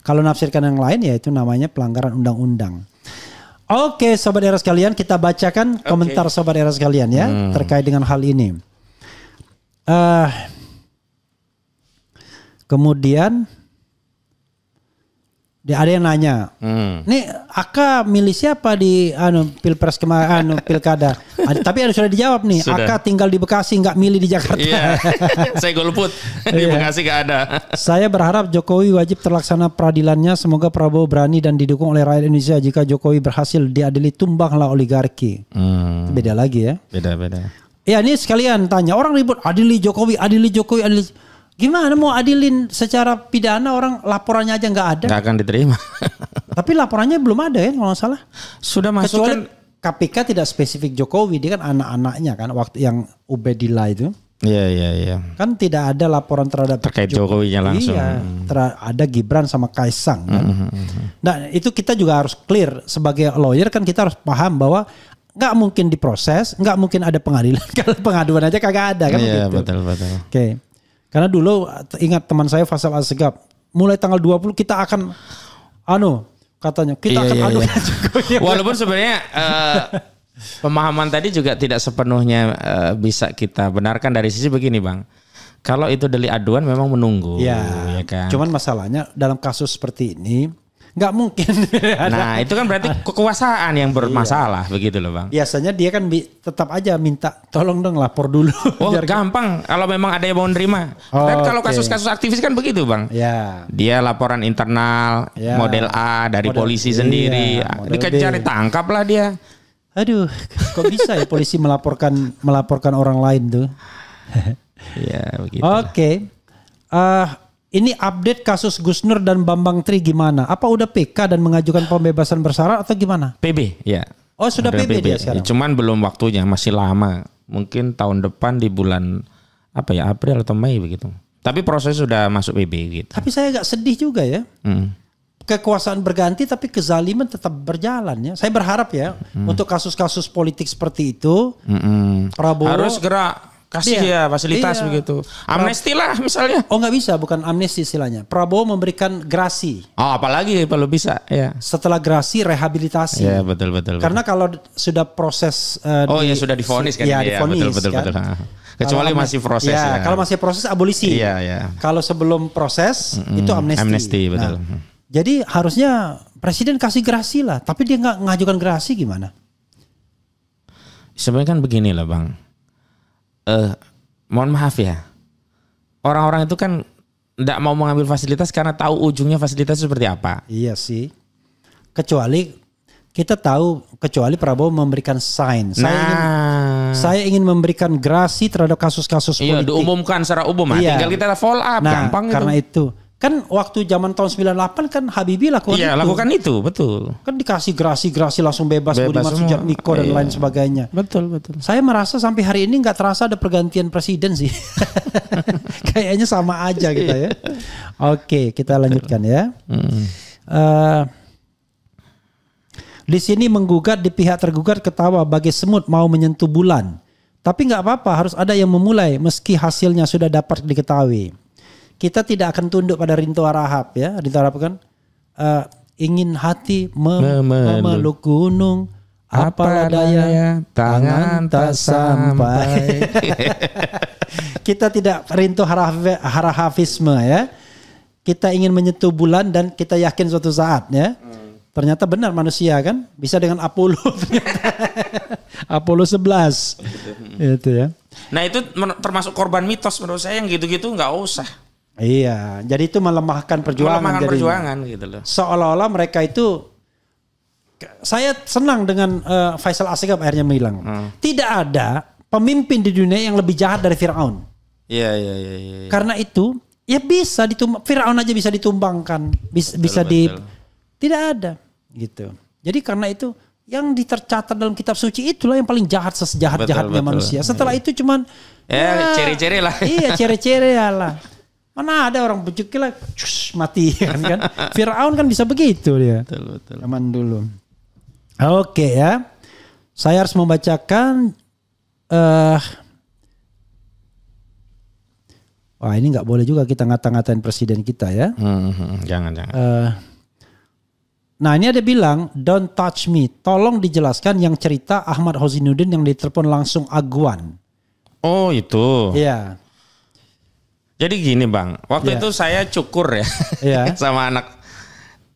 Kalau nafsirkan yang lain ya itu namanya pelanggaran undang-undang. Oke, sobat era sekalian, kita bacakan komentar sobat era sekalian ya terkait dengan hal ini. Kemudian ada yang nanya, nih Aka milih siapa di pilpres kemarin, pilkada? Tapi sudah dijawab nih, sudah. Aka tinggal di Bekasi, nggak milih di Jakarta. Iya. Saya golput di Bekasi nggak ada. Saya berharap Jokowi wajib terlaksana peradilannya. Semoga Prabowo berani dan didukung oleh rakyat Indonesia. Jika Jokowi berhasil diadili, tumbanglah oligarki. Beda lagi ya. Beda. Ya ini sekalian tanya, orang ribut adili Jokowi, adili Jokowi, adili. Gimana mau adilin secara pidana, orang laporannya aja nggak ada. Nggak akan diterima. Tapi laporannya belum ada ya kalau nggak salah. Sudah masuk kan. KPK tidak spesifik Jokowi, dia kan anak-anaknya kan waktu yang Ubedillah itu. Iya. Kan tidak ada laporan terkait Jokowinya langsung. Iya, ada Gibran sama Kaisang kan. Nah itu kita juga harus clear sebagai lawyer kan, kita harus paham bahwa nggak mungkin diproses, nggak mungkin ada pengadilan. Kalau pengaduan aja kagak ada kan. Iya begitu. Betul. Oke. Karena dulu ingat teman saya Faisal Assegaf, mulai tanggal 20 kita akan katanya kita akan adu. Walaupun sebenarnya pemahaman tadi juga tidak sepenuhnya bisa kita benarkan dari sisi begini Bang. Kalau itu delik aduan memang menunggu. Ya kan. Cuman masalahnya dalam kasus seperti ini nggak mungkin. Nah itu kan berarti kekuasaan yang bermasalah begitu loh Bang. Biasanya dia kan tetap aja minta tolong dong lapor dulu. Oh gampang kalau memang ada yang mau nerima. Dan kalau kasus-kasus aktivis kan begitu Bang. Ya. Dia laporan internal model A dari polisi sendiri. Dikejar ditangkap lah dia. Aduh kok bisa ya polisi melaporkan orang lain tuh. Ya begitu. Oke. Ini update kasus Gus Nur dan Bambang Tri gimana? Apa udah PK dan mengajukan pembebasan bersyarat atau gimana? PB ya. Oh sudah PB dia sekarang? Cuman belum waktunya, masih lama. Mungkin tahun depan di bulan April atau Mei begitu. Tapi proses sudah masuk PB gitu. Tapi saya agak sedih juga ya. Kekuasaan berganti tapi kezaliman tetap berjalan ya. Saya berharap ya untuk kasus-kasus politik seperti itu Prabowo harus segera kasih fasilitas begitu. Amnesti lah misalnya. Oh nggak bisa, bukan amnesti istilahnya. Prabowo memberikan grasi. Oh apalagi kalau bisa ya. Setelah grasi rehabilitasi. Ya betul. Karena kalau sudah proses. Sudah divonis kan. Ya divonis betul. Kecuali masih proses. Ya, kalau masih proses abolisi. Iya. Kalau sebelum proses itu amnesti. Amnesti betul. Jadi harusnya presiden kasih grasi lah. Tapi dia nggak ngajukan grasi gimana? Sebenarnya kan begini lah Bang. Mohon maaf ya, orang-orang itu kan tidak mau mengambil fasilitas karena tahu ujungnya fasilitas seperti apa. Iya sih, kecuali Prabowo memberikan sign. Saya ingin memberikan grasi terhadap kasus-kasus politik. Iya, diumumkan secara umum. Tinggal kita follow up, gampang karena itu. Kan waktu zaman tahun 98 kan Habibie lakukan itu. Iya lakukan itu, betul. Kan dikasih grasi langsung bebas Budiman Sujatmiko dan lain sebagainya. Betul. Saya merasa sampai hari ini nggak terasa ada pergantian presiden sih. Kayaknya sama aja kita ya. Oke, kita lanjutkan ya. Di sini menggugat, di pihak tergugat ketawa bagai semut mau menyentuh bulan. Tapi nggak apa-apa, harus ada yang memulai meski hasilnya sudah dapat diketahui. Kita tidak akan tunduk pada Rinto Harahap ya. Rinto Harahap kan ingin hati memeluk gunung, apalah daya tangan tak sampai. Kita tidak Rinto Harahafisme ya. Kita ingin menyentuh bulan dan kita yakin suatu saat ya. Ternyata benar manusia kan bisa dengan Apollo ternyata. Apollo 11 itu ya. Nah itu termasuk korban mitos menurut saya, yang gitu-gitu nggak usah. Iya, jadi itu melemahkan perjuangan. Melemahkan perjuangan gitu loh. Seolah-olah mereka itu, saya senang dengan Faisal Asegaf akhirnya bilang, tidak ada pemimpin di dunia yang lebih jahat dari Firaun. Iya. Karena itu ya bisa Firaun aja bisa ditumbangkan, bisa tidak ada gitu. Jadi karena itu yang tercatat dalam kitab suci itulah yang paling jahat, sejahat-jahatnya manusia. Setelah itu cuman ciri-ciri lah. Iya, ciri-ciri lah. Mana ada orang bujukil lah mati kan. Firaun kan bisa begitu dia. Betul. Zaman dulu. Oke ya. Saya harus membacakan wah ini nggak boleh juga kita ngata-ngatain presiden kita ya. Jangan. Nah ini ada bilang, don't touch me. Tolong dijelaskan yang cerita Ahmad Hosinuddin yang ditelepon langsung Agwan. Oh itu. Iya. Jadi gini Bang, waktu itu saya cukur ya sama anak.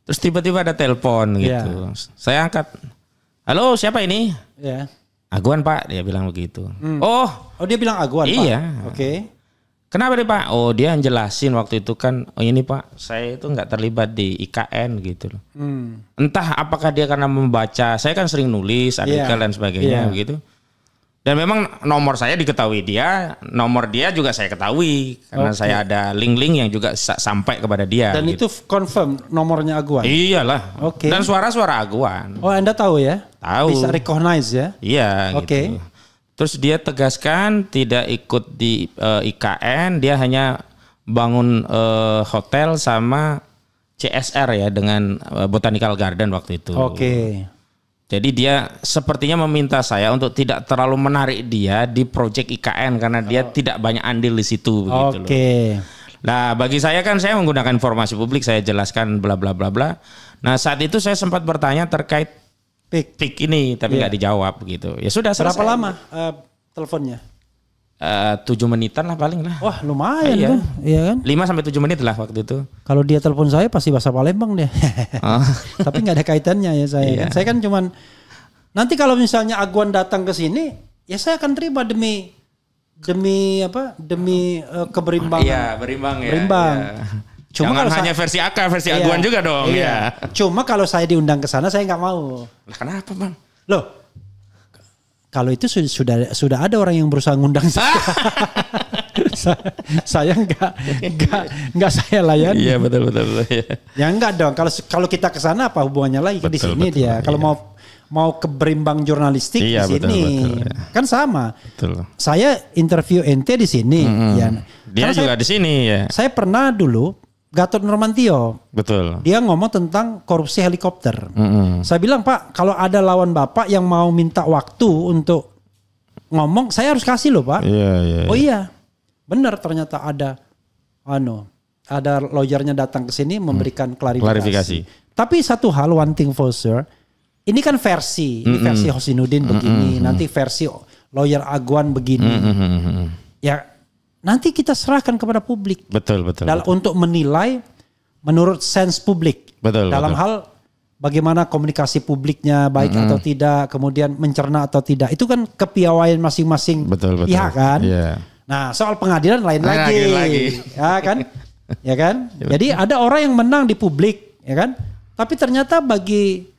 Terus tiba-tiba ada telepon gitu. Saya angkat. Halo siapa ini? Iya. Agwan Pak, dia bilang begitu. Oh dia bilang Agwan Pak? Iya. Oke. Kenapa deh Pak? Oh dia jelasin waktu itu kan, oh ini Pak, saya itu nggak terlibat di IKN gitu loh. Entah apakah dia karena membaca, saya kan sering nulis artikel dan sebagainya begitu. Dan memang nomor saya diketahui dia, nomor dia juga saya ketahui karena saya ada link-link yang juga sampai kepada dia. Dan gitu. itu confirm nomornya Agwan? Iyalah. Oke. Dan suara-suara Agwan. Oh Anda tahu ya? Tahu. Bisa recognize ya? Iya. Oke. Gitu. Terus dia tegaskan tidak ikut di IKN, dia hanya bangun hotel sama CSR ya dengan Botanical Garden waktu itu. Oke. Jadi dia sepertinya meminta saya untuk tidak terlalu menarik dia di proyek IKN karena dia tidak banyak andil di situ begitu loh. Nah, bagi saya kan saya menggunakan informasi publik, saya jelaskan bla bla bla bla. Nah, saat itu saya sempat bertanya terkait PIK ini tapi nggak dijawab gitu. Ya sudah selesai. Berapa lama teleponnya? 7 menitan lah paling lah. Wah lumayan tuh, iya kan? 5-7 menit lah waktu itu. Kalau dia telepon saya pasti bahasa Palembang deh. Tapi nggak ada kaitannya ya saya. Kan? Saya kan cuman nanti kalau misalnya Agwan datang ke sini, ya saya akan terima demi keberimbangan. Iya berimbang ya. Berimbang. Ya. Cuma jangan kalau hanya versi AK, versi Agwan juga dong. Iya. Ya. Cuma kalau saya diundang ke sana saya nggak mau. Nah, kenapa Bang? Loh. Kalau itu sudah ada orang yang berusaha ngundang saya. Saya enggak saya layani. Iya betul. Ya. Ya enggak dong. Kalau kita ke sana apa hubungannya lagi di sini dia. Kalau mau ke berimbang jurnalistik di sini. Betul, ya. Kan sama. Betul. Saya interview ente di sini ya. Dia juga di sini ya. Saya pernah dulu Gatot Nurmantio. Betul. Dia ngomong tentang korupsi helikopter. Saya bilang, Pak, kalau ada lawan Bapak yang mau minta waktu untuk ngomong, saya harus kasih loh, Pak. Iya. Oh iya. Benar ternyata ada lawyernya datang ke sini memberikan klarifikasi. Tapi satu hal, one thing for sure, ini kan versi, ini versi Hosinuddin begini, nanti versi lawyer Agwan begini. Ya nanti kita serahkan kepada publik. Betul. Untuk menilai menurut sense publik. Dalam hal bagaimana komunikasi publiknya baik atau tidak, kemudian mencerna atau tidak. Itu kan kepiawaian masing-masing pihak kan. Yeah. Nah, soal pengadilan lain lagi. Ya kan? Ya kan? Jadi ada orang yang menang di publik, ya kan? Tapi ternyata bagi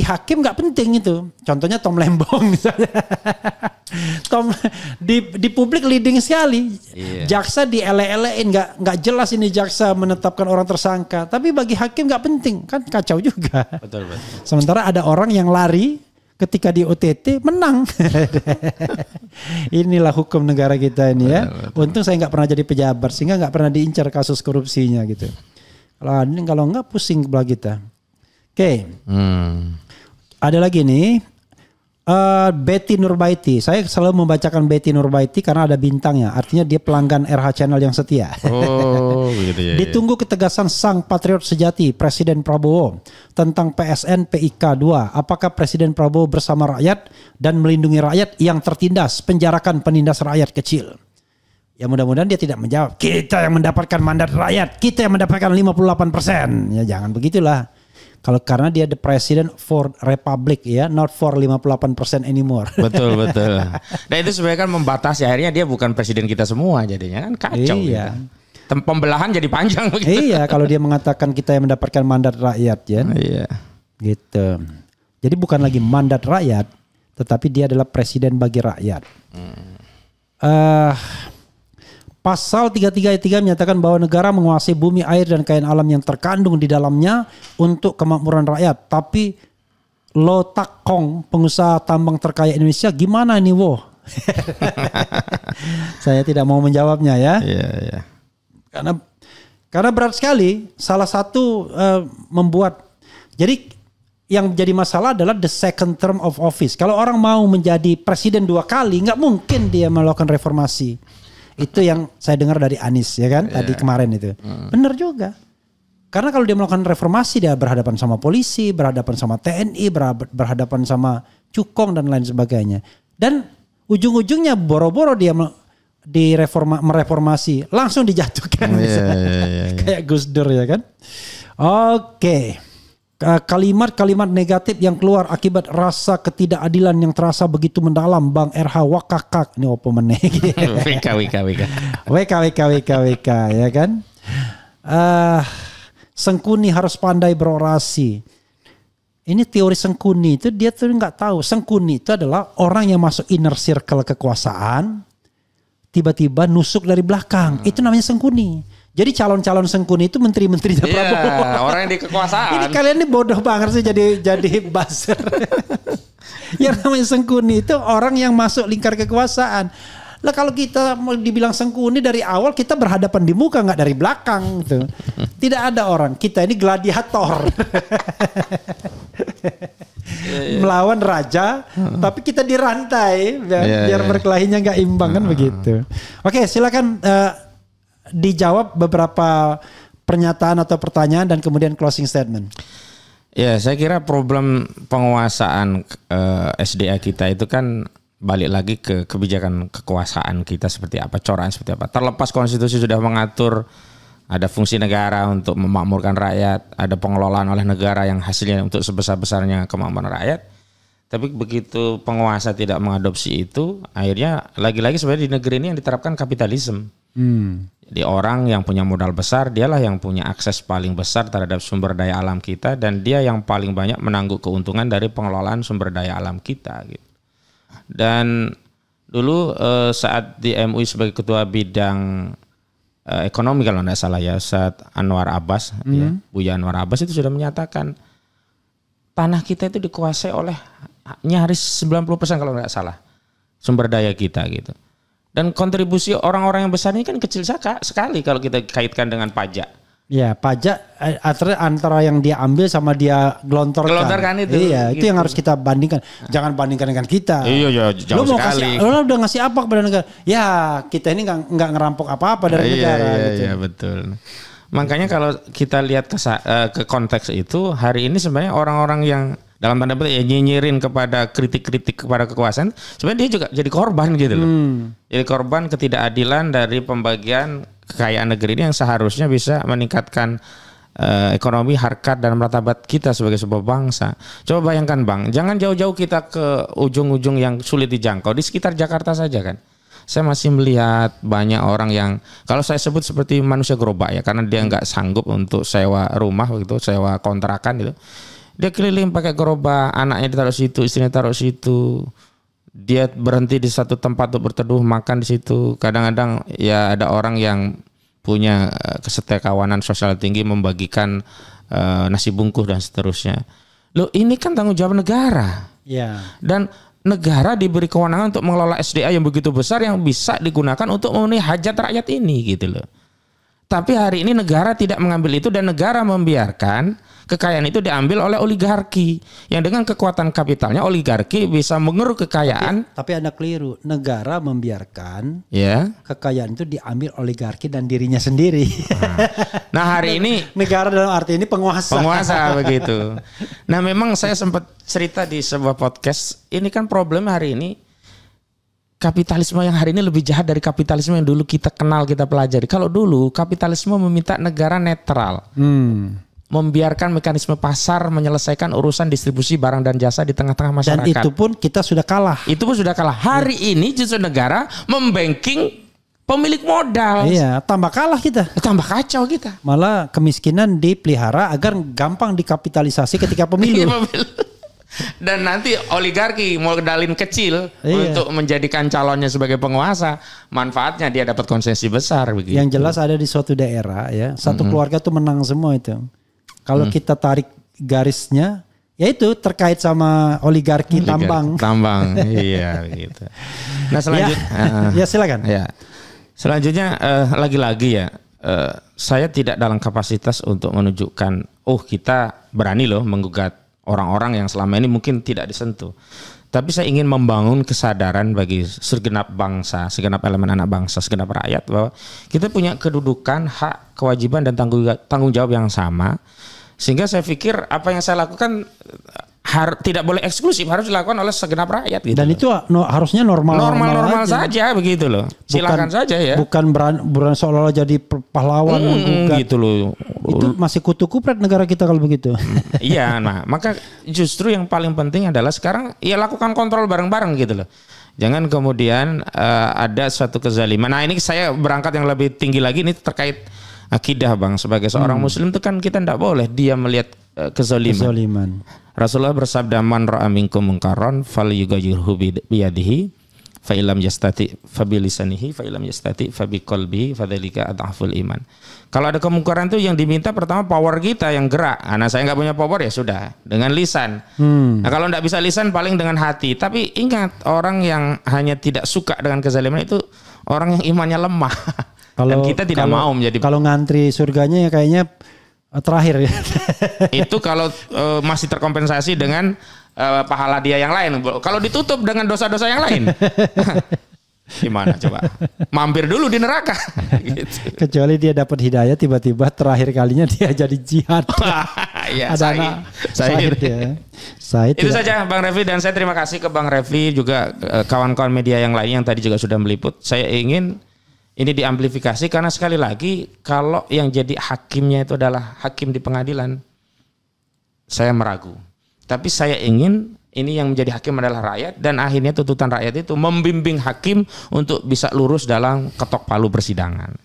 hakim nggak penting itu. Contohnya Tom Lembong misalnya. Tom di publik leading sekali. Yeah. Jaksa diele-elein, nggak jelas ini jaksa menetapkan orang tersangka. Tapi bagi hakim nggak penting, kan kacau juga. Betul. Sementara ada orang yang lari ketika di OTT menang. Inilah hukum negara kita ini ya. Untung saya nggak pernah jadi pejabat sehingga nggak pernah diincar kasus korupsinya gitu. Kalau nggak pusing kepala kita. Oke. Ada lagi nih. Betty Nurbaiti. Saya selalu membacakan Betty Nurbaiti karena ada bintangnya. Artinya dia pelanggan RH Channel yang setia. Oh, begitu ya. Ditunggu ketegasan sang patriot sejati Presiden Prabowo tentang PSN PIK 2. Apakah Presiden Prabowo bersama rakyat dan melindungi rakyat yang tertindas, penjarakan penindas rakyat kecil? Ya mudah-mudahan dia tidak menjawab. Kita yang mendapatkan mandat rakyat, kita yang mendapatkan 58%. Ya jangan begitulah. Kalau karena dia the president for republic ya, not for 58% anymore. Betul. Nah itu sebenarnya kan membatasi, akhirnya dia bukan presiden kita semua jadinya kan kacau. Iya. Gitu. Pembelahan jadi panjang begitu. Iya, kalau dia mengatakan kita yang mendapatkan mandat rakyat ya. Iya. Gitu. Jadi bukan lagi mandat rakyat, tetapi dia adalah presiden bagi rakyat. Pasal 33 ayat 3 menyatakan bahwa negara menguasai bumi, air dan kain alam yang terkandung di dalamnya untuk kemakmuran rakyat. Tapi Lo Tak Kong, pengusaha tambang terkaya Indonesia, gimana nih Wo? Saya tidak mau menjawabnya ya. Iya. Karena berat sekali. Salah satu membuat, jadi yang jadi masalah adalah the second term of office. Kalau orang mau menjadi presiden 2 kali, nggak mungkin dia melakukan reformasi. Itu yang saya dengar dari Anies ya kan, tadi kemarin itu. Benar juga. Karena kalau dia melakukan reformasi, dia berhadapan sama polisi, berhadapan sama TNI, berhadapan sama cukong dan lain sebagainya. Dan ujung-ujungnya boro-boro dia mereformasi, langsung dijatuhkan. Kayak Gus Dur ya kan. Oke. Kalimat-kalimat negatif yang keluar akibat rasa ketidakadilan yang terasa begitu mendalam. Bang RH wakakak. Ini apa meneh? WK ya kan. Sengkuni harus pandai berorasi. Ini teori Sengkuni itu dia tuh nggak tahu. Sengkuni itu adalah orang yang masuk inner circle kekuasaan, tiba-tiba nusuk dari belakang. Itu namanya Sengkuni. Jadi calon-calon Sengkuni itu menteri-menterinya Prabowo. Orang yang di kekuasaan. Ini kalian ini bodoh banget sih jadi buzzer. Yang namanya Sengkuni itu orang yang masuk lingkar kekuasaan. Lah kalau kita mau dibilang Sengkuni dari awal, kita berhadapan di muka, nggak dari belakang gitu. Tidak ada orang, kita ini gladiator. Melawan raja, tapi kita dirantai biar berkelahinya nggak imbang kan begitu. Oke, silakan dijawab beberapa pernyataan atau pertanyaan dan kemudian closing statement. Ya, saya kira problem penguasaan SDA kita itu kan balik lagi ke kebijakan kekuasaan kita seperti apa, coraknya seperti apa. Terlepas konstitusi sudah mengatur ada fungsi negara untuk memakmurkan rakyat, ada pengelolaan oleh negara yang hasilnya untuk sebesar-besarnya kemakmuran rakyat. Tapi begitu penguasa tidak mengadopsi itu, akhirnya lagi-lagi sebenarnya di negeri ini yang diterapkan kapitalisme. Jadi orang yang punya modal besar, dialah yang punya akses paling besar terhadap sumber daya alam kita, dan dia yang paling banyak menanggung keuntungan dari pengelolaan sumber daya alam kita. Gitu. Dan dulu saat di MUI sebagai ketua bidang ekonomi kalau tidak salah ya, saat Anwar Abbas, ya, Buya Anwar Abbas itu sudah menyatakan tanah kita itu dikuasai oleh nyaris 90% kalau tidak salah sumber daya kita gitu. Dan kontribusi orang-orang yang besar ini kan kecil sekali kalau kita kaitkan dengan pajak. Ya, pajak antara yang dia ambil sama dia gelontorkan itu. Iya, gitu. Itu yang harus kita bandingkan. Jangan bandingkan dengan kita. Iya, jauh sekali. Lu udah ngasih apa kepada negara? Ya, kita ini nggak ngerampok apa-apa dari negara. Gitu. Iya, betul. Makanya kalau kita lihat ke konteks itu, hari ini sebenarnya orang-orang yang dalam tanda petik ya nyinyirin kepada kritik-kritik kepada kekuasaan, sebenarnya dia juga jadi korban gitu loh. Jadi korban ketidakadilan dari pembagian kekayaan negeri ini yang seharusnya bisa meningkatkan ekonomi, harkat dan martabat kita sebagai sebuah bangsa. Coba bayangkan Bang, jangan jauh-jauh kita ke ujung-ujung yang sulit dijangkau, di sekitar Jakarta saja kan. Saya masih melihat banyak orang yang kalau saya sebut seperti manusia gerobak ya, karena dia nggak sanggup untuk sewa rumah begitu, sewa kontrakan gitu. Dia keliling pakai gerobak, anaknya ditaruh situ, istrinya taruh situ. Dia berhenti di satu tempat untuk berteduh, makan di situ. Kadang-kadang ya ada orang yang punya kesetikawanan sosial tinggi membagikan nasi bungkus dan seterusnya. Loh, ini kan tanggung jawab negara. Ya. Dan negara diberi kewenangan untuk mengelola SDA yang begitu besar yang bisa digunakan untuk memenuhi hajat rakyat ini gitu loh. Tapi hari ini negara tidak mengambil itu dan negara membiarkan kekayaan itu diambil oleh oligarki yang dengan kekuatan kapitalnya oligarki bisa mengeruk kekayaan. Tapi Anda keliru, negara membiarkan kekayaan itu diambil oligarki dan dirinya sendiri. Nah hari ini negara dalam arti ini penguasa. Penguasa begitu. Nah memang saya sempat cerita di sebuah podcast, ini kan problem hari ini. Kapitalisme yang hari ini lebih jahat dari kapitalisme yang dulu kita kenal, kita pelajari. Kalau dulu kapitalisme meminta negara netral. membiarkan mekanisme pasar menyelesaikan urusan distribusi barang dan jasa di tengah-tengah masyarakat. Dan itu pun kita sudah kalah. Itu pun sudah kalah. Hari ini justru negara membanking pemilik modal. Iya, tambah kalah kita. Tambah kacau kita. Malah kemiskinan dipelihara agar gampang dikapitalisasi ketika pemilu. Dan nanti oligarki modalin kecil untuk menjadikan calonnya sebagai penguasa, manfaatnya dia dapat konsesi besar begitu. Yang jelas ada di suatu daerah ya, satu keluarga tuh menang semua itu. Kalau kita tarik garisnya, ya itu terkait sama oligarki tambang. Tambang, iya gitu. Nah selanjutnya, ya silakan. Ya. Selanjutnya lagi-lagi ya, saya tidak dalam kapasitas untuk menunjukkan, kita berani loh menggugat orang-orang yang selama ini mungkin tidak disentuh. Tapi saya ingin membangun kesadaran bagi segenap bangsa, segenap elemen anak bangsa, segenap rakyat bahwa kita punya kedudukan, hak, kewajiban dan tanggung jawab yang sama. Sehingga saya pikir apa yang saya lakukan tidak boleh eksklusif, harus dilakukan oleh segenap rakyat gitu. Dan itu harusnya normal saja begitu loh. Silakan saja ya. Bukan berani seolah-olah jadi pahlawan gitu loh. Itu masih kutu kupret negara kita kalau begitu. Iya, nah maka justru yang paling penting adalah sekarang ya lakukan kontrol bareng-bareng gitu loh. Jangan kemudian ada suatu kezaliman. Nah ini saya berangkat yang lebih tinggi lagi, ini terkait akidah Bang. Sebagai seorang muslim itu kan kita tidak boleh dia melihat kezaliman. Rasulullah bersabda, man ra'a minkum munkaran falyughayyirhu biyadihi fa illam yastati fa bilisanihi fa illam yastati fa biqalbihi fadzalika adhaful iman. Kalau ada kemungkaran itu yang diminta pertama power kita yang gerak. Nah saya nggak punya power ya sudah dengan lisan. Nah kalau nggak bisa lisan paling dengan hati. Tapi ingat, orang yang hanya tidak suka dengan kezaliman itu orang yang imannya lemah. Dan kita tidak mau menjadi. Kalau ngantri surganya ya kayaknya terakhir ya. Itu kalau masih terkompensasi dengan pahala dia yang lain. Kalau ditutup dengan dosa-dosa yang lain, gimana coba? Mampir dulu di neraka. Gitu. Kecuali dia dapat hidayah, tiba-tiba terakhir kalinya dia jadi jihad. Ya, ada Said ya. Said itu saja Bang Refli, dan saya terima kasih ke Bang Refli juga kawan-kawan media yang lain yang tadi juga sudah meliput. Saya ingin ini diamplifikasi karena sekali lagi kalau yang jadi hakimnya itu adalah hakim di pengadilan, saya meragu. Tapi saya ingin ini yang menjadi hakim adalah rakyat, dan akhirnya tuntutan rakyat itu membimbing hakim untuk bisa lurus dalam ketok palu persidangan.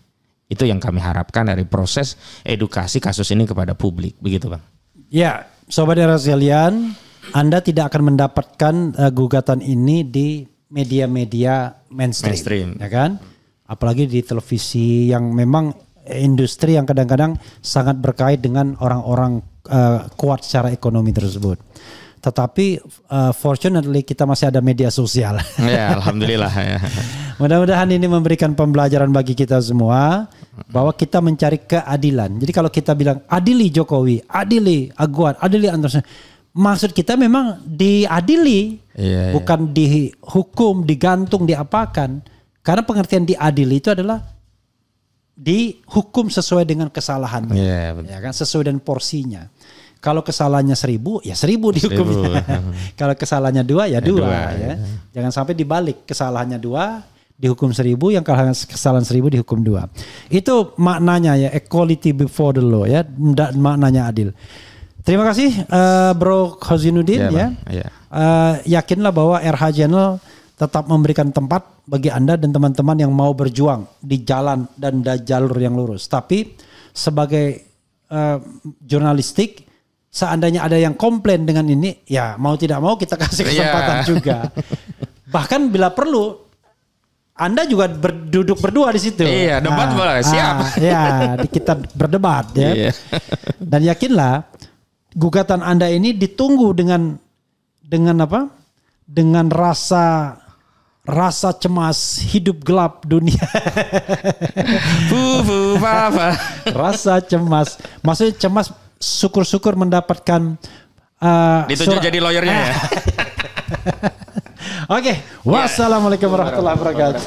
Itu yang kami harapkan dari proses edukasi kasus ini kepada publik, begitu Bang. Ya, Sobat Era sekalian, Anda tidak akan mendapatkan gugatan ini di media-media mainstream, ya kan? Apalagi di televisi yang memang industri yang kadang-kadang sangat berkait dengan orang-orang kuat secara ekonomi tersebut. Tetapi fortunately kita masih ada media sosial. Ya, alhamdulillah ya. Mudah-mudahan ini memberikan pembelajaran bagi kita semua bahwa kita mencari keadilan. Jadi kalau kita bilang adili Jokowi, adili Aguan, adili Anderson, maksud kita memang diadili, bukan dihukum, digantung, diapakan. Karena pengertian diadili itu adalah dihukum sesuai dengan kesalahannya, ya kan, sesuai dengan porsinya. Kalau kesalahannya 1000, ya 1000 dihukumnya. Kalau kesalahannya 2, ya 2. Ya. Jangan sampai dibalik, kesalahannya 2 dihukum 1000, yang kesalahan 1000 dihukum 2. Itu maknanya ya, equality before the law ya, maknanya adil. Terima kasih Bro Khozinuddin ya. Yakinlah bahwa RH Channel tetap memberikan tempat bagi Anda dan teman-teman yang mau berjuang di jalan dan jalur yang lurus. Tapi sebagai jurnalistik, seandainya ada yang komplain dengan ini, ya mau tidak mau kita kasih kesempatan juga. Bahkan bila perlu, Anda juga duduk berdua di situ. Iya, debat boleh, siap. Ya, kita berdebat ya. Dan yakinlah, gugatan Anda ini ditunggu dengan apa? Dengan rasa cemas hidup gelap dunia. Rasa cemas. Maksudnya cemas, syukur-syukur mendapatkan ditunjuk jadi lawyernya ya. Oke. Wassalamualaikum warahmatullahi wabarakatuh.